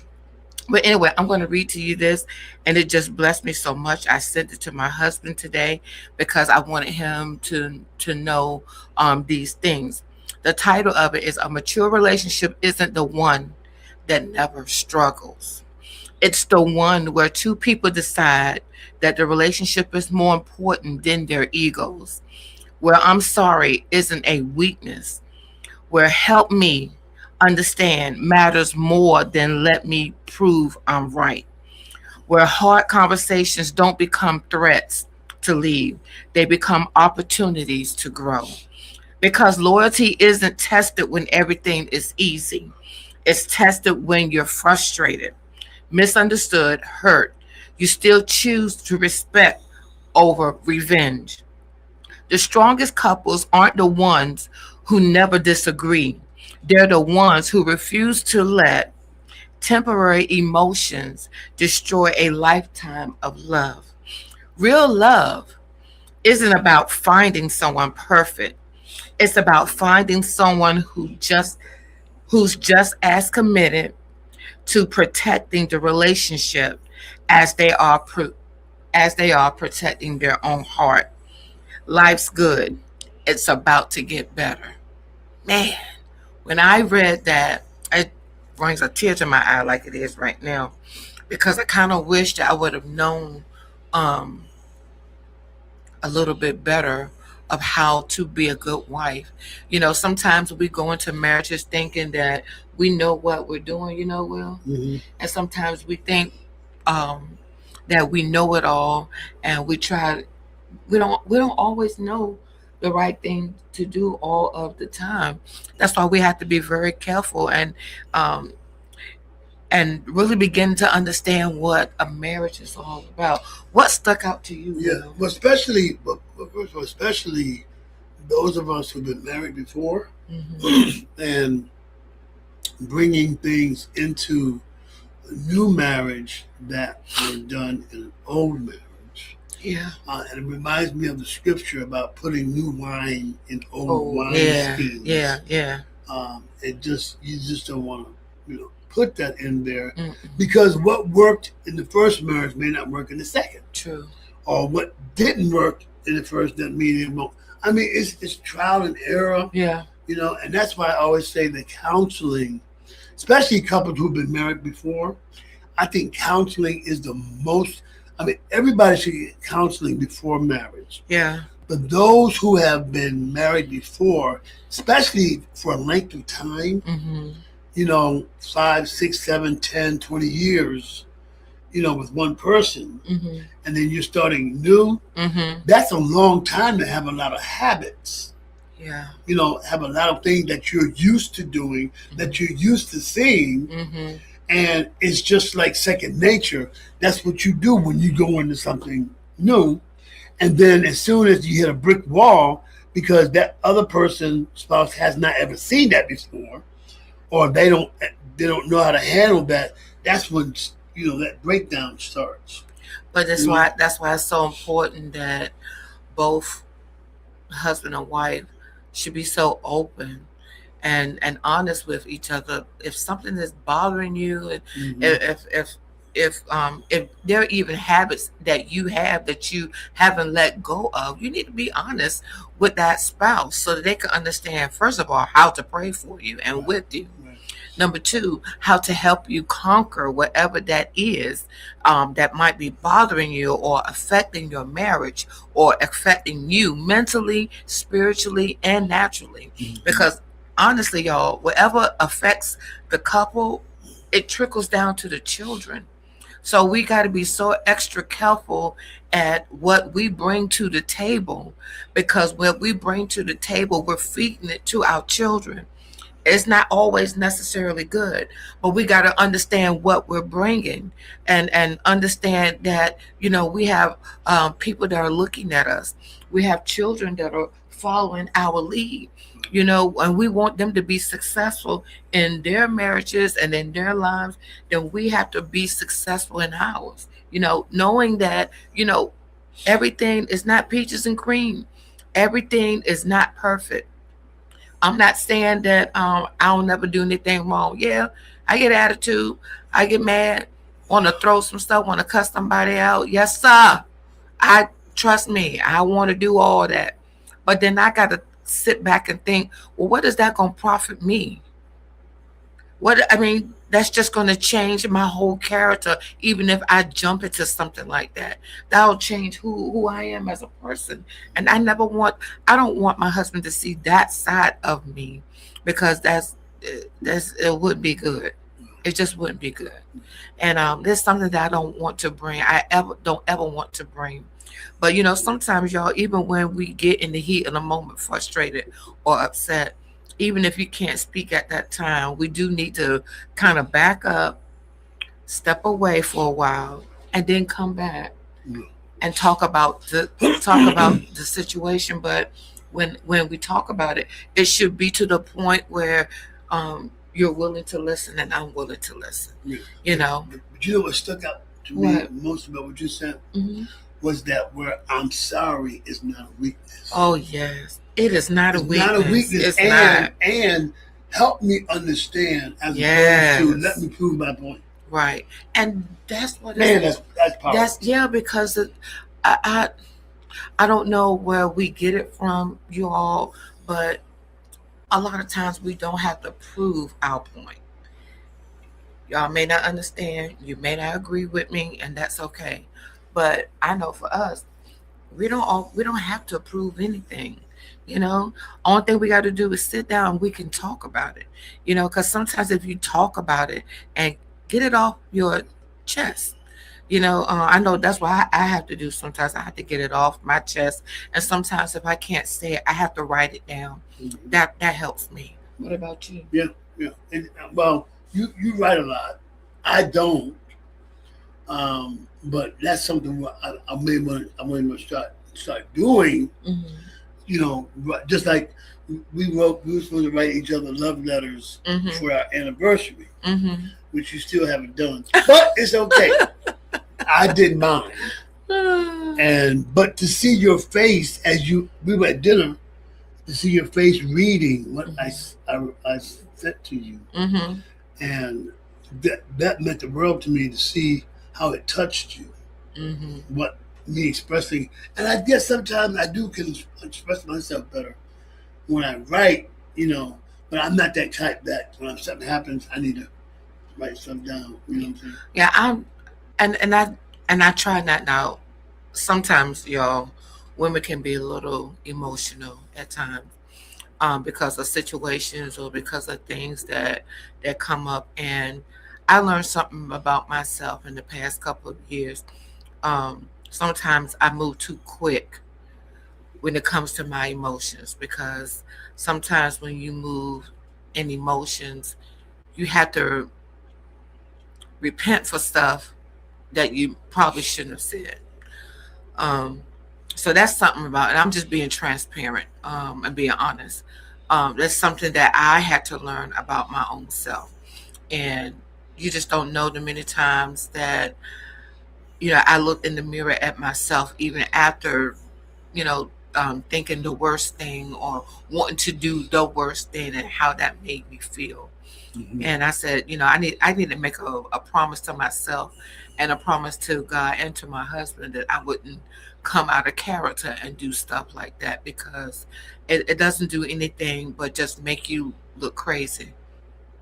[SPEAKER 4] But anyway, I'm going to read to you this, and it just blessed me so much. I sent it to my husband today because I wanted him to know these things. The title of it is "A Mature Relationship Isn't the One That Never Struggles. It's the one where two people decide that the relationship is more important than their egos. Where I'm sorry isn't a weakness. Where help me understand matters more than let me prove I'm right. where hard conversations don't become threats to leave, they become opportunities to grow. Because loyalty isn't tested when everything is easy, it's tested when you're frustrated, misunderstood, hurt. You still choose to respect over revenge. The strongest couples aren't the ones who never disagree. They're the ones who refuse to let temporary emotions destroy a lifetime of love. Real love isn't about finding someone perfect. It's about finding someone who's just as committed to protecting the relationship as they are protecting their own heart. Life's good. It's about to get better. Man, when I read that, it brings a tear to my eye like it is right now, because I kind of wished I would have known um, a little bit better of how to be a good wife. Sometimes we go into marriages thinking that we know what we're doing, Will.
[SPEAKER 3] Mm-hmm.
[SPEAKER 4] And sometimes we think that we know it all, and we don't always know the right thing to do all of the time. That's why we have to be very careful and really begin to understand what a marriage is all about. What stuck out to you?
[SPEAKER 3] Yeah,
[SPEAKER 4] Will?
[SPEAKER 3] well, especially those of us who've been married before,
[SPEAKER 4] Mhm.
[SPEAKER 3] and bringing things into a new marriage that were done in an old marriage.
[SPEAKER 4] Yeah.
[SPEAKER 3] And it reminds me of the scripture about putting new wine in old
[SPEAKER 4] Oh,
[SPEAKER 3] wine
[SPEAKER 4] yeah,
[SPEAKER 3] skins.
[SPEAKER 4] yeah.
[SPEAKER 3] You just don't want to, put that in there,
[SPEAKER 4] Mm-mm.
[SPEAKER 3] because what worked in the first marriage may not work in the second,
[SPEAKER 4] True.
[SPEAKER 3] or what didn't work in the first doesn't mean it won't. I mean, it's trial and error,
[SPEAKER 4] Yeah.
[SPEAKER 3] and that's why I always say that counseling, especially couples who've been married before, I think counseling is the most. I mean, everybody should get counseling before marriage.
[SPEAKER 4] Yeah.
[SPEAKER 3] But those who have been married before, especially for a length of time,
[SPEAKER 4] Mm-hmm.
[SPEAKER 3] 5, 6, 7, 10, 20 years, with one person,
[SPEAKER 4] Mm-hmm.
[SPEAKER 3] and then you're starting new,
[SPEAKER 4] Mm-hmm.
[SPEAKER 3] that's a long time to have a lot of habits,
[SPEAKER 4] Yeah.
[SPEAKER 3] have a lot of things that you're used to doing, that you're used to seeing,
[SPEAKER 4] Mm-hmm.
[SPEAKER 3] and it's just like second nature. That's what you do when you go into something new. And then as soon as you hit a brick wall, because that other person, spouse, has not ever seen that before, or they don't know how to handle that, that's when that breakdown starts.
[SPEAKER 4] But that's why it's so important that both husband and wife should be so open and honest with each other. If something is bothering you, and
[SPEAKER 3] Mm-hmm.
[SPEAKER 4] if there are even habits that you have that you haven't let go of, you need to be honest with that spouse so that they can understand, first of all, how to pray for you and with you.
[SPEAKER 3] Right.
[SPEAKER 4] Number two, how to help you conquer whatever that is that might be bothering you or affecting your marriage or affecting you mentally, spiritually, and naturally.
[SPEAKER 3] Mm-hmm.
[SPEAKER 4] Because honestly, y'all, whatever affects the couple, it trickles down to the children. So we got to be so extra careful at what we bring to the table, because what we bring to the table, we're feeding it to our children. It's not always necessarily good, but we got to understand what we're bringing, and understand that we have people that are looking at us. We have children that are following our lead, and we want them to be successful in their marriages and in their lives. Then we have to be successful in ours, knowing that everything is not peaches and cream. Everything is not perfect. I'm not saying that I'll never do anything wrong. Yeah, I get attitude. I get mad. Want to throw some stuff. Want to cuss somebody out. Yes, sir. I trust me. I want to do all that. But then I got to sit back and think, well, what is that going to profit me? That's just going to change my whole character. Even if I jump into something like that, that'll change who I am as a person. And I don't want my husband to see that side of me, because it would be good. It just wouldn't be good. And there's something that I don't want to bring. Don't ever want to bring. But sometimes y'all, even when we get in the heat of the moment, frustrated or upset, even if you can't speak at that time, we do need to kind of back up, step away for a while, and then come back and talk about the situation. But when we talk about it, it should be to the point where you're willing to listen and I'm willing to listen.
[SPEAKER 3] Yeah. But you know what stuck out to me most about what you said was that where I'm sorry is not a weakness.
[SPEAKER 4] Oh yes, it is not a weakness.
[SPEAKER 3] Not a weakness.
[SPEAKER 4] It's not.
[SPEAKER 3] And help me understand as opposed to let me prove my point.
[SPEAKER 4] Right, and that's what.
[SPEAKER 3] Man, that's powerful.
[SPEAKER 4] Because I don't know where we get it from, you all, but a lot of times we don't have to prove our point. Y'all may not understand, you may not agree with me, and that's okay. But I know for us, we don't have to prove anything. Only thing we got to do is sit down. We can talk about it. Because sometimes if you talk about it and get it off your chest, I know that's what I have to do. Sometimes I have to get it off my chest, and sometimes if I can't say it, I have to write it down. That helps me. What about you?
[SPEAKER 3] Yeah. And, well, you write a lot. I don't. But that's something I may want to start doing. Just like we were supposed to write each other love letters for our anniversary, which you still haven't done. But it's okay. I didn't mind. But to see your face as we were at dinner, to see your face reading what I said to you, and that meant the world to me to see how it touched you, what me expressing. And I guess sometimes I can express myself better when I write, but I'm not that type that when something happens, I need to write stuff down. You know what I'm saying?
[SPEAKER 4] Yeah, and I try not now. Sometimes, y'all, women can be a little emotional at times because of situations or because of things that come up. And I learned something about myself in the past couple of years. Sometimes I move too quick when it comes to my emotions, because sometimes when you move in emotions, you have to repent for stuff that you probably shouldn't have said. So that's something about it. I'm just being transparent and being honest. That's something that I had to learn about my own self. And you just don't know the many times that, I look in the mirror at myself, even after, thinking the worst thing or wanting to do the worst thing, and how that made me feel. And I said, I need to make a promise to myself and a promise to God and to my husband that I wouldn't come out of character and do stuff like that, because it doesn't do anything but just make you look crazy.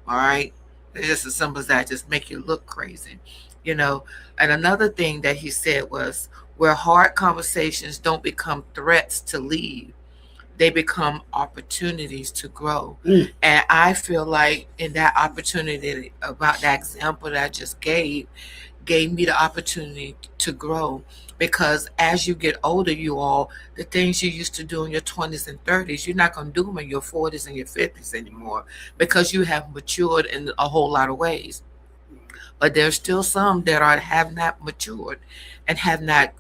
[SPEAKER 4] All right. It's just as simple as that, just make you look crazy, And another thing that he said was, where hard conversations don't become threats to leave, they become opportunities to grow. And I feel like in that opportunity, about that example that I just gave me the opportunity to grow. Because as you get older, the things you used to do in your 20s and 30s, you're not going to do them in your 40s and your 50s anymore, because you have matured in a whole lot of ways. But there's still some that have not matured and have not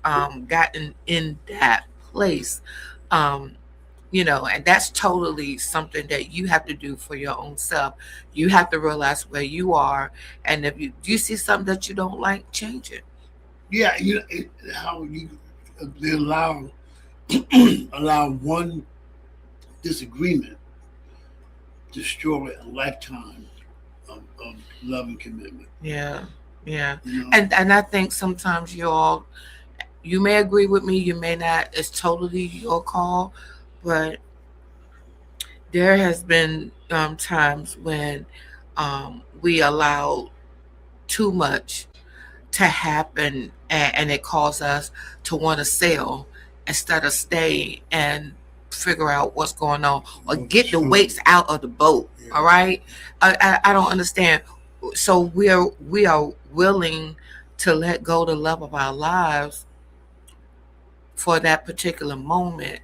[SPEAKER 4] gotten in that place. And that's totally something that you have to do for your own self. You have to realize where you are, and if you see something that you don't like, change it.
[SPEAKER 3] Yeah, how you allow one disagreement destroy a lifetime of love and commitment.
[SPEAKER 4] Yeah. And I think sometimes you may agree with me, you may not. It's totally your call. But there has been times when we allow too much to happen, and it caused us to want to sell instead of stay and figure out what's going on, or get the weights out of the boat. All right. I don't understand. So we are willing to let go the love of our lives for that particular moment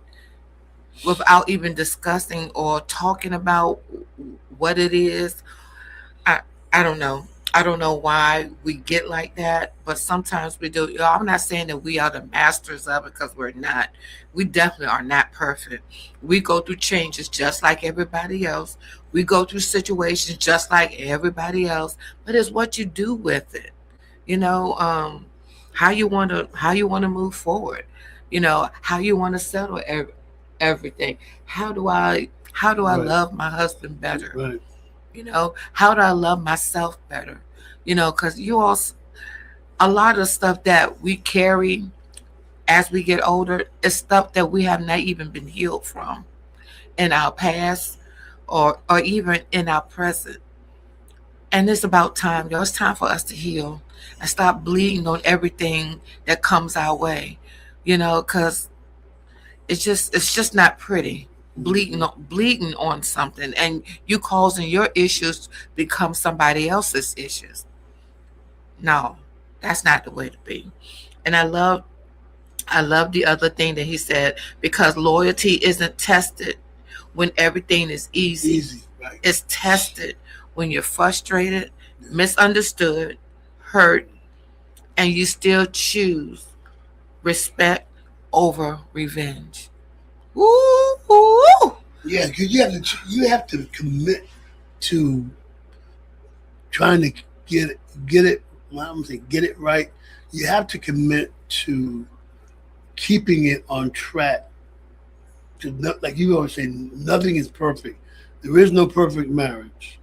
[SPEAKER 4] without even discussing or talking about what it is. I I don't know. I don't know why we get like that, but sometimes we do. I'm not saying that we are the masters of it, because we're not. We definitely are not perfect. We go through changes just like everybody else. We go through situations just like everybody else, but it's what you do with it. You know, how you want to move forward. How you want to settle everything. How do I
[SPEAKER 3] Right.
[SPEAKER 4] love my husband better?
[SPEAKER 3] Right.
[SPEAKER 4] How do I love myself better? Because a lot of stuff that we carry as we get older is stuff that we have not even been healed from in our past, or even in our present. And it's about time, y'all. It's time for us to heal and stop bleeding on everything that comes our way. Because it's just not pretty bleeding on something, and you causing your issues become somebody else's issues. No, that's not the way to be. And I love the other thing that he said, because loyalty isn't tested when everything is easy.
[SPEAKER 3] Easy. Right.
[SPEAKER 4] It's tested when you're frustrated, misunderstood, hurt, and you still choose respect over revenge. Woo, woo.
[SPEAKER 3] Yeah, because you have to commit to trying to get it. Well, I'm saying get it right. You have to commit to keeping it on track. Like you always say, nothing is perfect. There is no perfect marriage.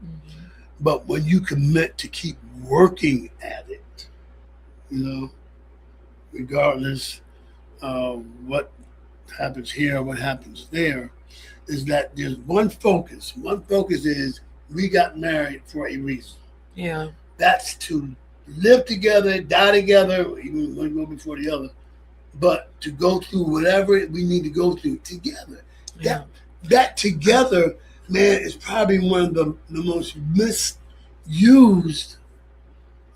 [SPEAKER 3] But when you commit to keep working at it, regardless of what happens here, what happens there, is that there's one focus. One focus is we got married for a reason.
[SPEAKER 4] Yeah.
[SPEAKER 3] That's to live together, die together, even one go before the other, but to go through whatever we need to go through together.
[SPEAKER 4] Yeah.
[SPEAKER 3] That together, man, is probably one of the most misused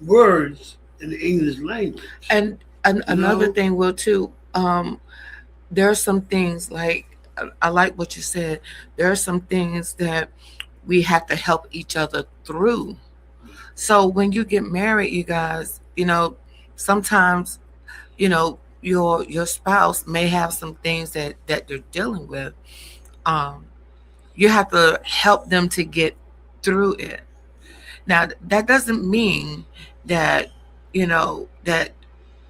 [SPEAKER 3] words in the English language.
[SPEAKER 4] And another thing, Will, too, there are some things like, I like what you said. There are some things that we have to help each other through. So when you get married, you guys, sometimes, your spouse may have some things that they're dealing with. You have to help them to get through it. Now, that doesn't mean that, that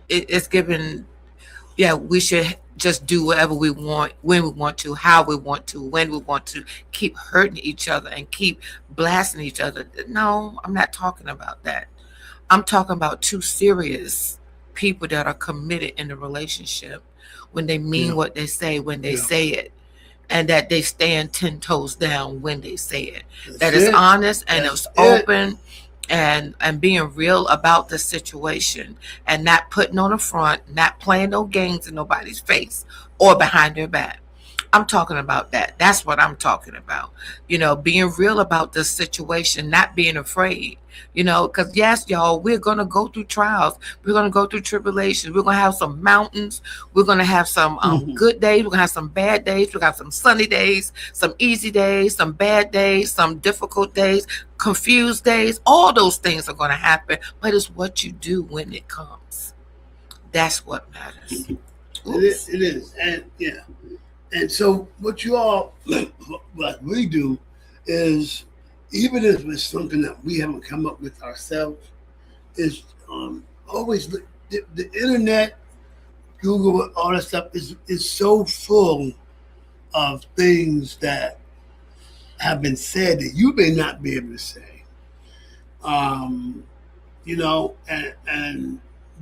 [SPEAKER 4] it's given, yeah, we should just do whatever we want, when we want to, how we want to, when we want to, keep hurting each other and keep blasting each other. No, I'm not talking about that. I'm talking about two serious people that are committed in a relationship, when they mean what they say when they say it, and that they stand 10 toes down when they say it. That is honest and it's open, and being real about the situation, and not putting on the front, not playing no games in nobody's face or behind their back. I'm talking about that. That's what I'm talking about. Being real about the situation, not being afraid. Because yes, y'all, we're going to go through trials. We're going to go through tribulations. We're going to have some mountains. We're going to have some good days. We're going to have some bad days. We're going to have some sunny days, some easy days, some bad days, some difficult days, confused days. All those things are going to happen. But it's what you do when it comes. That's what matters.
[SPEAKER 3] It is. And yeah. And so what you all, what we do is, even if it's something that we haven't come up with ourselves, is always the internet, Google, all that stuff is so full of things that have been said that you may not be able to say. And you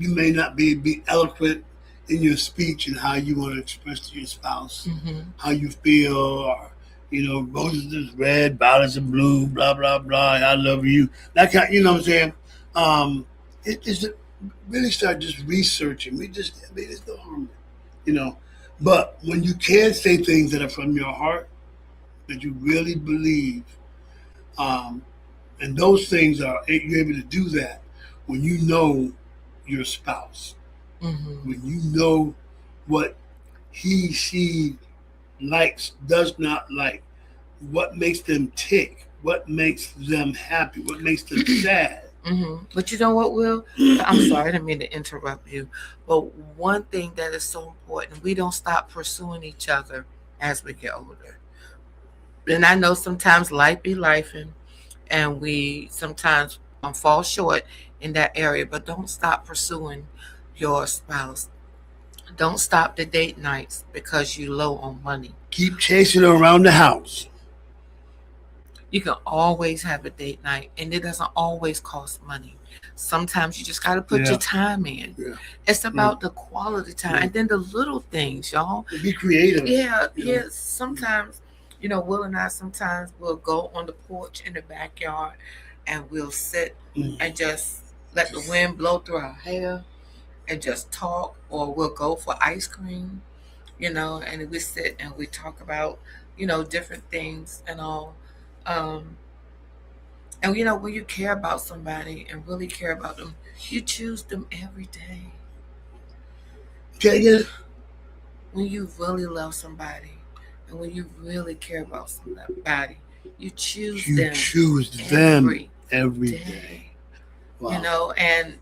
[SPEAKER 3] may not be eloquent in your speech and how you want to express to your spouse how you feel, or roses is red, violets are blue, blah blah blah. I love you. That kind, what I'm saying. It is really start just researching. It's no harm, But when you can say things that are from your heart, that you really believe, And those things are, you're able to do that when you know your spouse, when you know what he, she likes, does not like, what makes them tick, what makes them happy, what makes them sad.
[SPEAKER 4] But you know what, Will? I'm sorry, I didn't mean to interrupt you. But one thing that is so important, we don't stop pursuing each other as we get older. And I know sometimes life be lifing, and we sometimes fall short in that area, but don't stop pursuing your spouse. Don't stop the date nights because you low on money.
[SPEAKER 3] Keep chasing her around the house.
[SPEAKER 4] You can always have a date night, and it doesn't always cost money. Sometimes you just got to put your time in.
[SPEAKER 3] Yeah.
[SPEAKER 4] It's about the quality time, and then the little things, y'all.
[SPEAKER 3] Be creative.
[SPEAKER 4] Yeah. Sometimes, Will and I sometimes will go on the porch in the backyard, and we'll sit and just let the wind blow through our hair and just talk, or we'll go for ice cream, and we sit and we talk about, different things and all. And when you care about somebody and really care about them, you choose them every day.
[SPEAKER 3] Okay,
[SPEAKER 4] When you really love somebody and when you really care about somebody, you choose them
[SPEAKER 3] every day. Wow.
[SPEAKER 4] And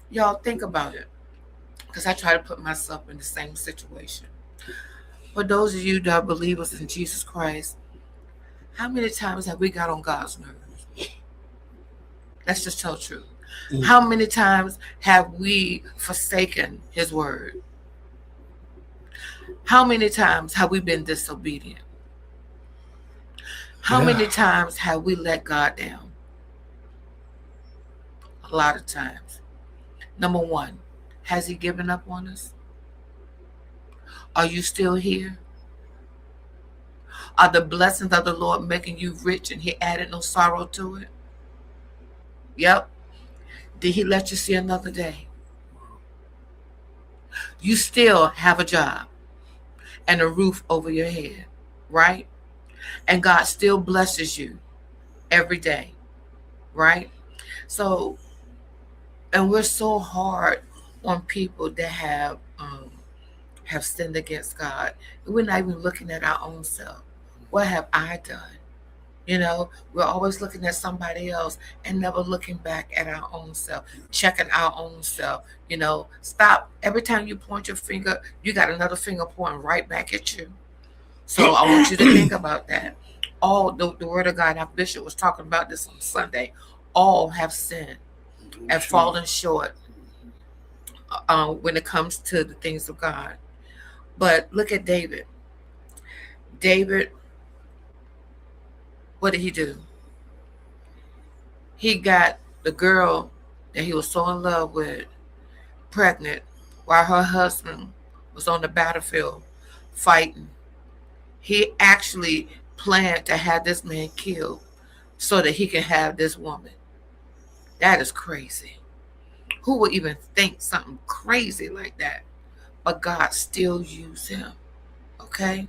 [SPEAKER 4] y'all think about it, because I try to put myself in the same situation. For those of you that are believers in Jesus Christ, how many times have we got on God's nerves? Let's just tell the truth. How many times have we forsaken his word? How many times have we been disobedient? How many times have we let God down? A lot of times. Number one, has he given up on us? Are you still here? Are the blessings of the Lord making you rich and he added no sorrow to it? Yep. Did he let you see another day? You still have a job and a roof over your head, right? And God still blesses you every day, right? So, and we're so hard on people that have sinned against God. We're not even looking at our own self. What have I done? We're always looking at somebody else and never looking back at our own self, checking our own self. Stop. Every time you point your finger, you got another finger pointing right back at you. So I want you to think about that. All the word of God, our bishop was talking about this on Sunday. All have sinned and fallen short when it comes to the things of God. But look at David. David, what did he do? He got the girl that he was so in love with pregnant while her husband was on the battlefield fighting. He actually planned to have this man killed so that he can have this woman. That is crazy. Who would even think something crazy like that? But God still used him. Okay?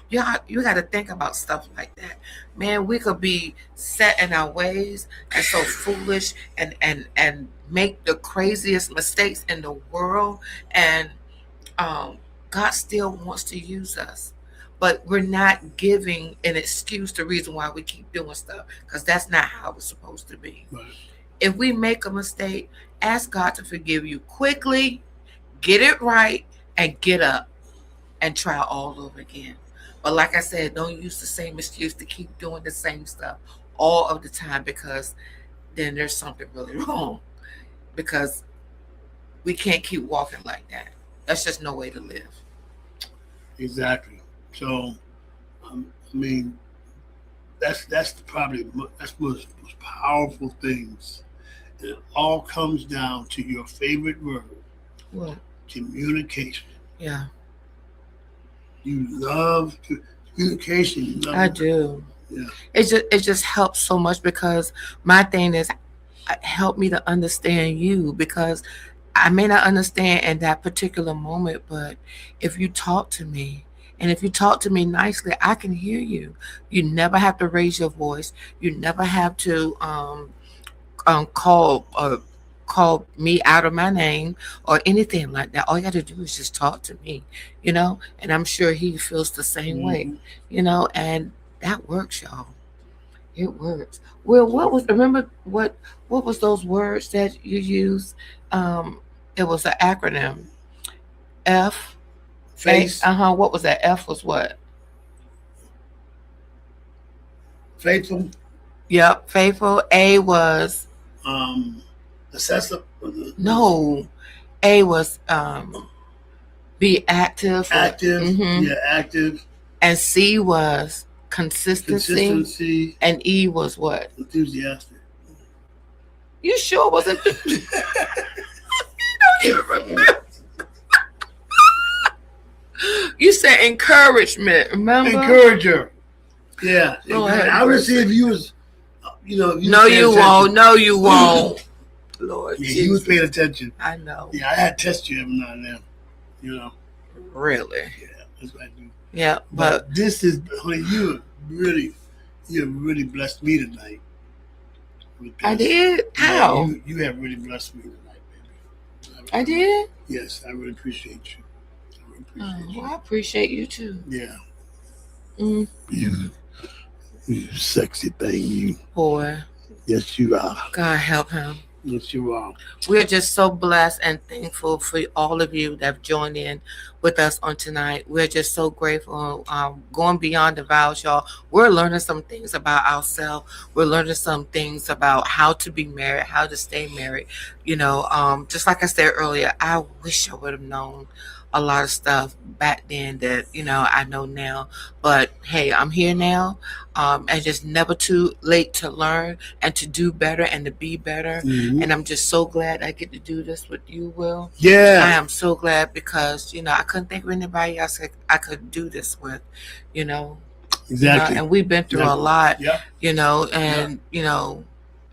[SPEAKER 4] You got to think about stuff like that. Man, we could be set in our ways and so foolish and make the craziest mistakes in the world. And God still wants to use us. But we're not giving an excuse the reason why we keep doing stuff, because that's not how it's supposed to be. Right. If we make a mistake, ask God to forgive you quickly, get it right, and get up and try all over again. But like I said, don't use the same excuse to keep doing the same stuff all of the time, because then there's something really wrong. Because we can't keep walking like that. That's just no way to live.
[SPEAKER 3] Exactly. So, that's probably one of the most powerful things. And it all comes down to your favorite word.
[SPEAKER 4] What?
[SPEAKER 3] Communication.
[SPEAKER 4] Yeah.
[SPEAKER 3] You love communication.
[SPEAKER 4] I do.
[SPEAKER 3] Yeah.
[SPEAKER 4] It just helps so much, because my thing is, help me to understand you, because I may not understand in that particular moment, but if you talk to me And if you talk to me nicely, I can hear you. You never have to raise your voice. You never have to call me out of my name or anything like that. All you got to do is just talk to me, and I'm sure he feels the same way, and that works, y'all. It works. Well, remember what was those words that you used? It was an acronym. F.
[SPEAKER 3] Face.
[SPEAKER 4] What was that? F was what?
[SPEAKER 3] Faithful.
[SPEAKER 4] Yep, faithful. A was
[SPEAKER 3] Assessor.
[SPEAKER 4] no. A was be active.
[SPEAKER 3] Active.
[SPEAKER 4] Mhm.
[SPEAKER 3] Yeah, active.
[SPEAKER 4] And C was
[SPEAKER 3] Consistency.
[SPEAKER 4] And E was what?
[SPEAKER 3] Enthusiastic.
[SPEAKER 4] You sure wasn't? You don't even remember. You said encouragement. Remember?
[SPEAKER 3] Encourager. Yeah.
[SPEAKER 4] Lord,
[SPEAKER 3] I would see if you was,
[SPEAKER 4] No, you won't. No, you won't. Lord,
[SPEAKER 3] yeah, you was paying attention.
[SPEAKER 4] I know.
[SPEAKER 3] Yeah, I had to test you every now and then.
[SPEAKER 4] Really?
[SPEAKER 3] Yeah, that's what I do.
[SPEAKER 4] Yeah, but
[SPEAKER 3] this is, honey, you really blessed me tonight.
[SPEAKER 4] I did. How?
[SPEAKER 3] You have really blessed me tonight, baby.
[SPEAKER 4] I did.
[SPEAKER 3] Yes, I really appreciate you.
[SPEAKER 4] I appreciate you too.
[SPEAKER 3] Yeah.
[SPEAKER 4] Mm.
[SPEAKER 3] You sexy thing, you.
[SPEAKER 4] Boy.
[SPEAKER 3] Yes, you are.
[SPEAKER 4] God help him.
[SPEAKER 3] Yes, you are.
[SPEAKER 4] We're just so blessed and thankful for all of you that have joined in with us on tonight. We're just so grateful. Going beyond the vows, y'all. We're learning some things about ourselves. We're learning some things about how to be married, how to stay married. Just like I said earlier, I wish I would have known a lot of stuff back then that I know now, but hey, I'm here now, and just never too late to learn and to do better and to be better.
[SPEAKER 3] Mm-hmm.
[SPEAKER 4] And I'm just so glad I get to do this with you, Will.
[SPEAKER 3] Yeah,
[SPEAKER 4] I am so glad because I couldn't think of anybody else I could do this with.
[SPEAKER 3] Exactly.
[SPEAKER 4] And we've been through a lot.
[SPEAKER 3] Yeah.
[SPEAKER 4] And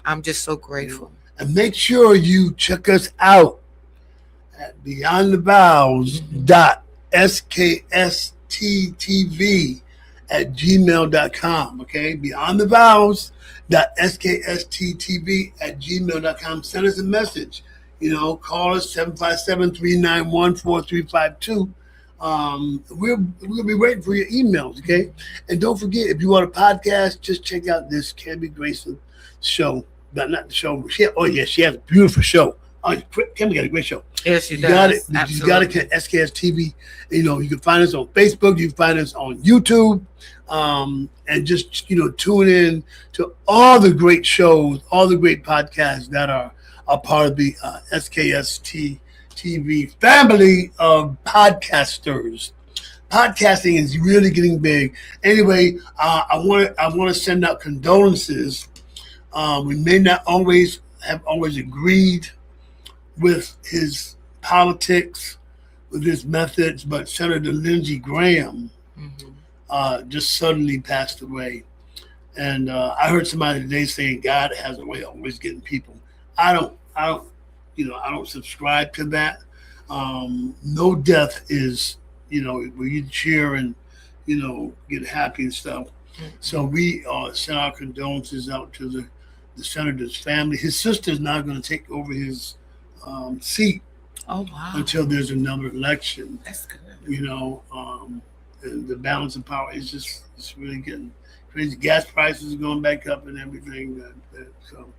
[SPEAKER 4] I'm just so grateful.
[SPEAKER 3] And make sure you check us out at beyondthevows.skstTV@gmail.com. Okay, beyondthevows.skstTV@gmail.com. Send us a message. Call us 757-391-4352. We'll be waiting for your emails. Okay, and don't forget, if you want a podcast, just check out this Candy Grayson show. But not the show. She has a beautiful show. Oh, Kimmy got a great show.
[SPEAKER 4] Yes, she
[SPEAKER 3] You
[SPEAKER 4] does.
[SPEAKER 3] got it.
[SPEAKER 4] Absolutely.
[SPEAKER 3] You got it. SKS TV. You can find us on Facebook. You can find us on YouTube. And just tune in to all the great shows, all the great podcasts that are a part of the SKST TV family of podcasters. Podcasting is really getting big. Anyway, I want to send out condolences. We may not always have agreed with his politics, with his methods, but Senator Lindsey Graham just suddenly passed away. And I heard somebody today saying God has a way of always getting people. I don't subscribe to that. No death is, where you cheer and, get happy and stuff. So we send our condolences out to the senator's family. His sister's not going to take over his seat.
[SPEAKER 4] Oh, wow.
[SPEAKER 3] Until there's another election.
[SPEAKER 4] That's good.
[SPEAKER 3] And the balance of power is it's really getting crazy. Gas prices are going back up and everything. So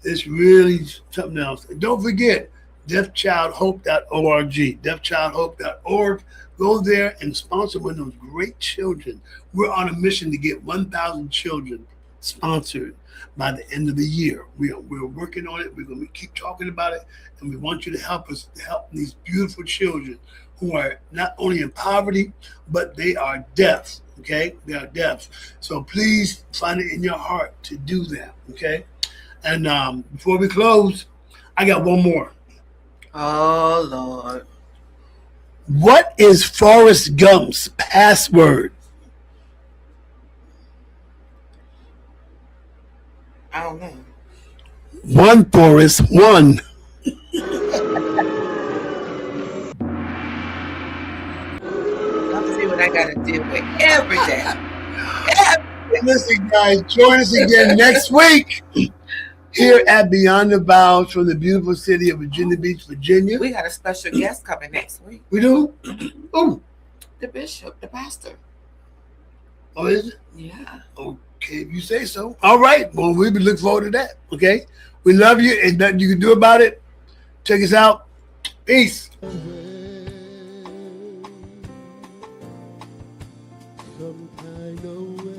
[SPEAKER 3] it's really something else. And don't forget, deafchildhope.org. Deafchildhope.org. Go there and sponsor one of those great children. We're on a mission to get 1,000 children sponsored by the end of the year. We're working on it. We're going to keep talking about it, and we want you to help us to help these beautiful children who are not only in poverty, but they are deaf. Okay, they are deaf. So please find it in your heart to do that. Okay, and before we close, I got one more.
[SPEAKER 4] Oh Lord,
[SPEAKER 3] what is Forrest Gump's password?
[SPEAKER 4] I don't know.
[SPEAKER 3] One, Forrest, one.
[SPEAKER 4] I'll have to see what I got to deal with every day.
[SPEAKER 3] Listen, guys, join us again next week here at Beyond the Vows from the beautiful city of Virginia Beach, Virginia.
[SPEAKER 4] We got a special guest coming next week.
[SPEAKER 3] We do? Oh,
[SPEAKER 4] The bishop, the pastor.
[SPEAKER 3] oh, is it?
[SPEAKER 4] Yeah.
[SPEAKER 3] Okay, if you say so. All right. Well, we look forward to that. Okay. We love you, and nothing you can do about it. Check us out. Peace.
[SPEAKER 6] Some kind of way.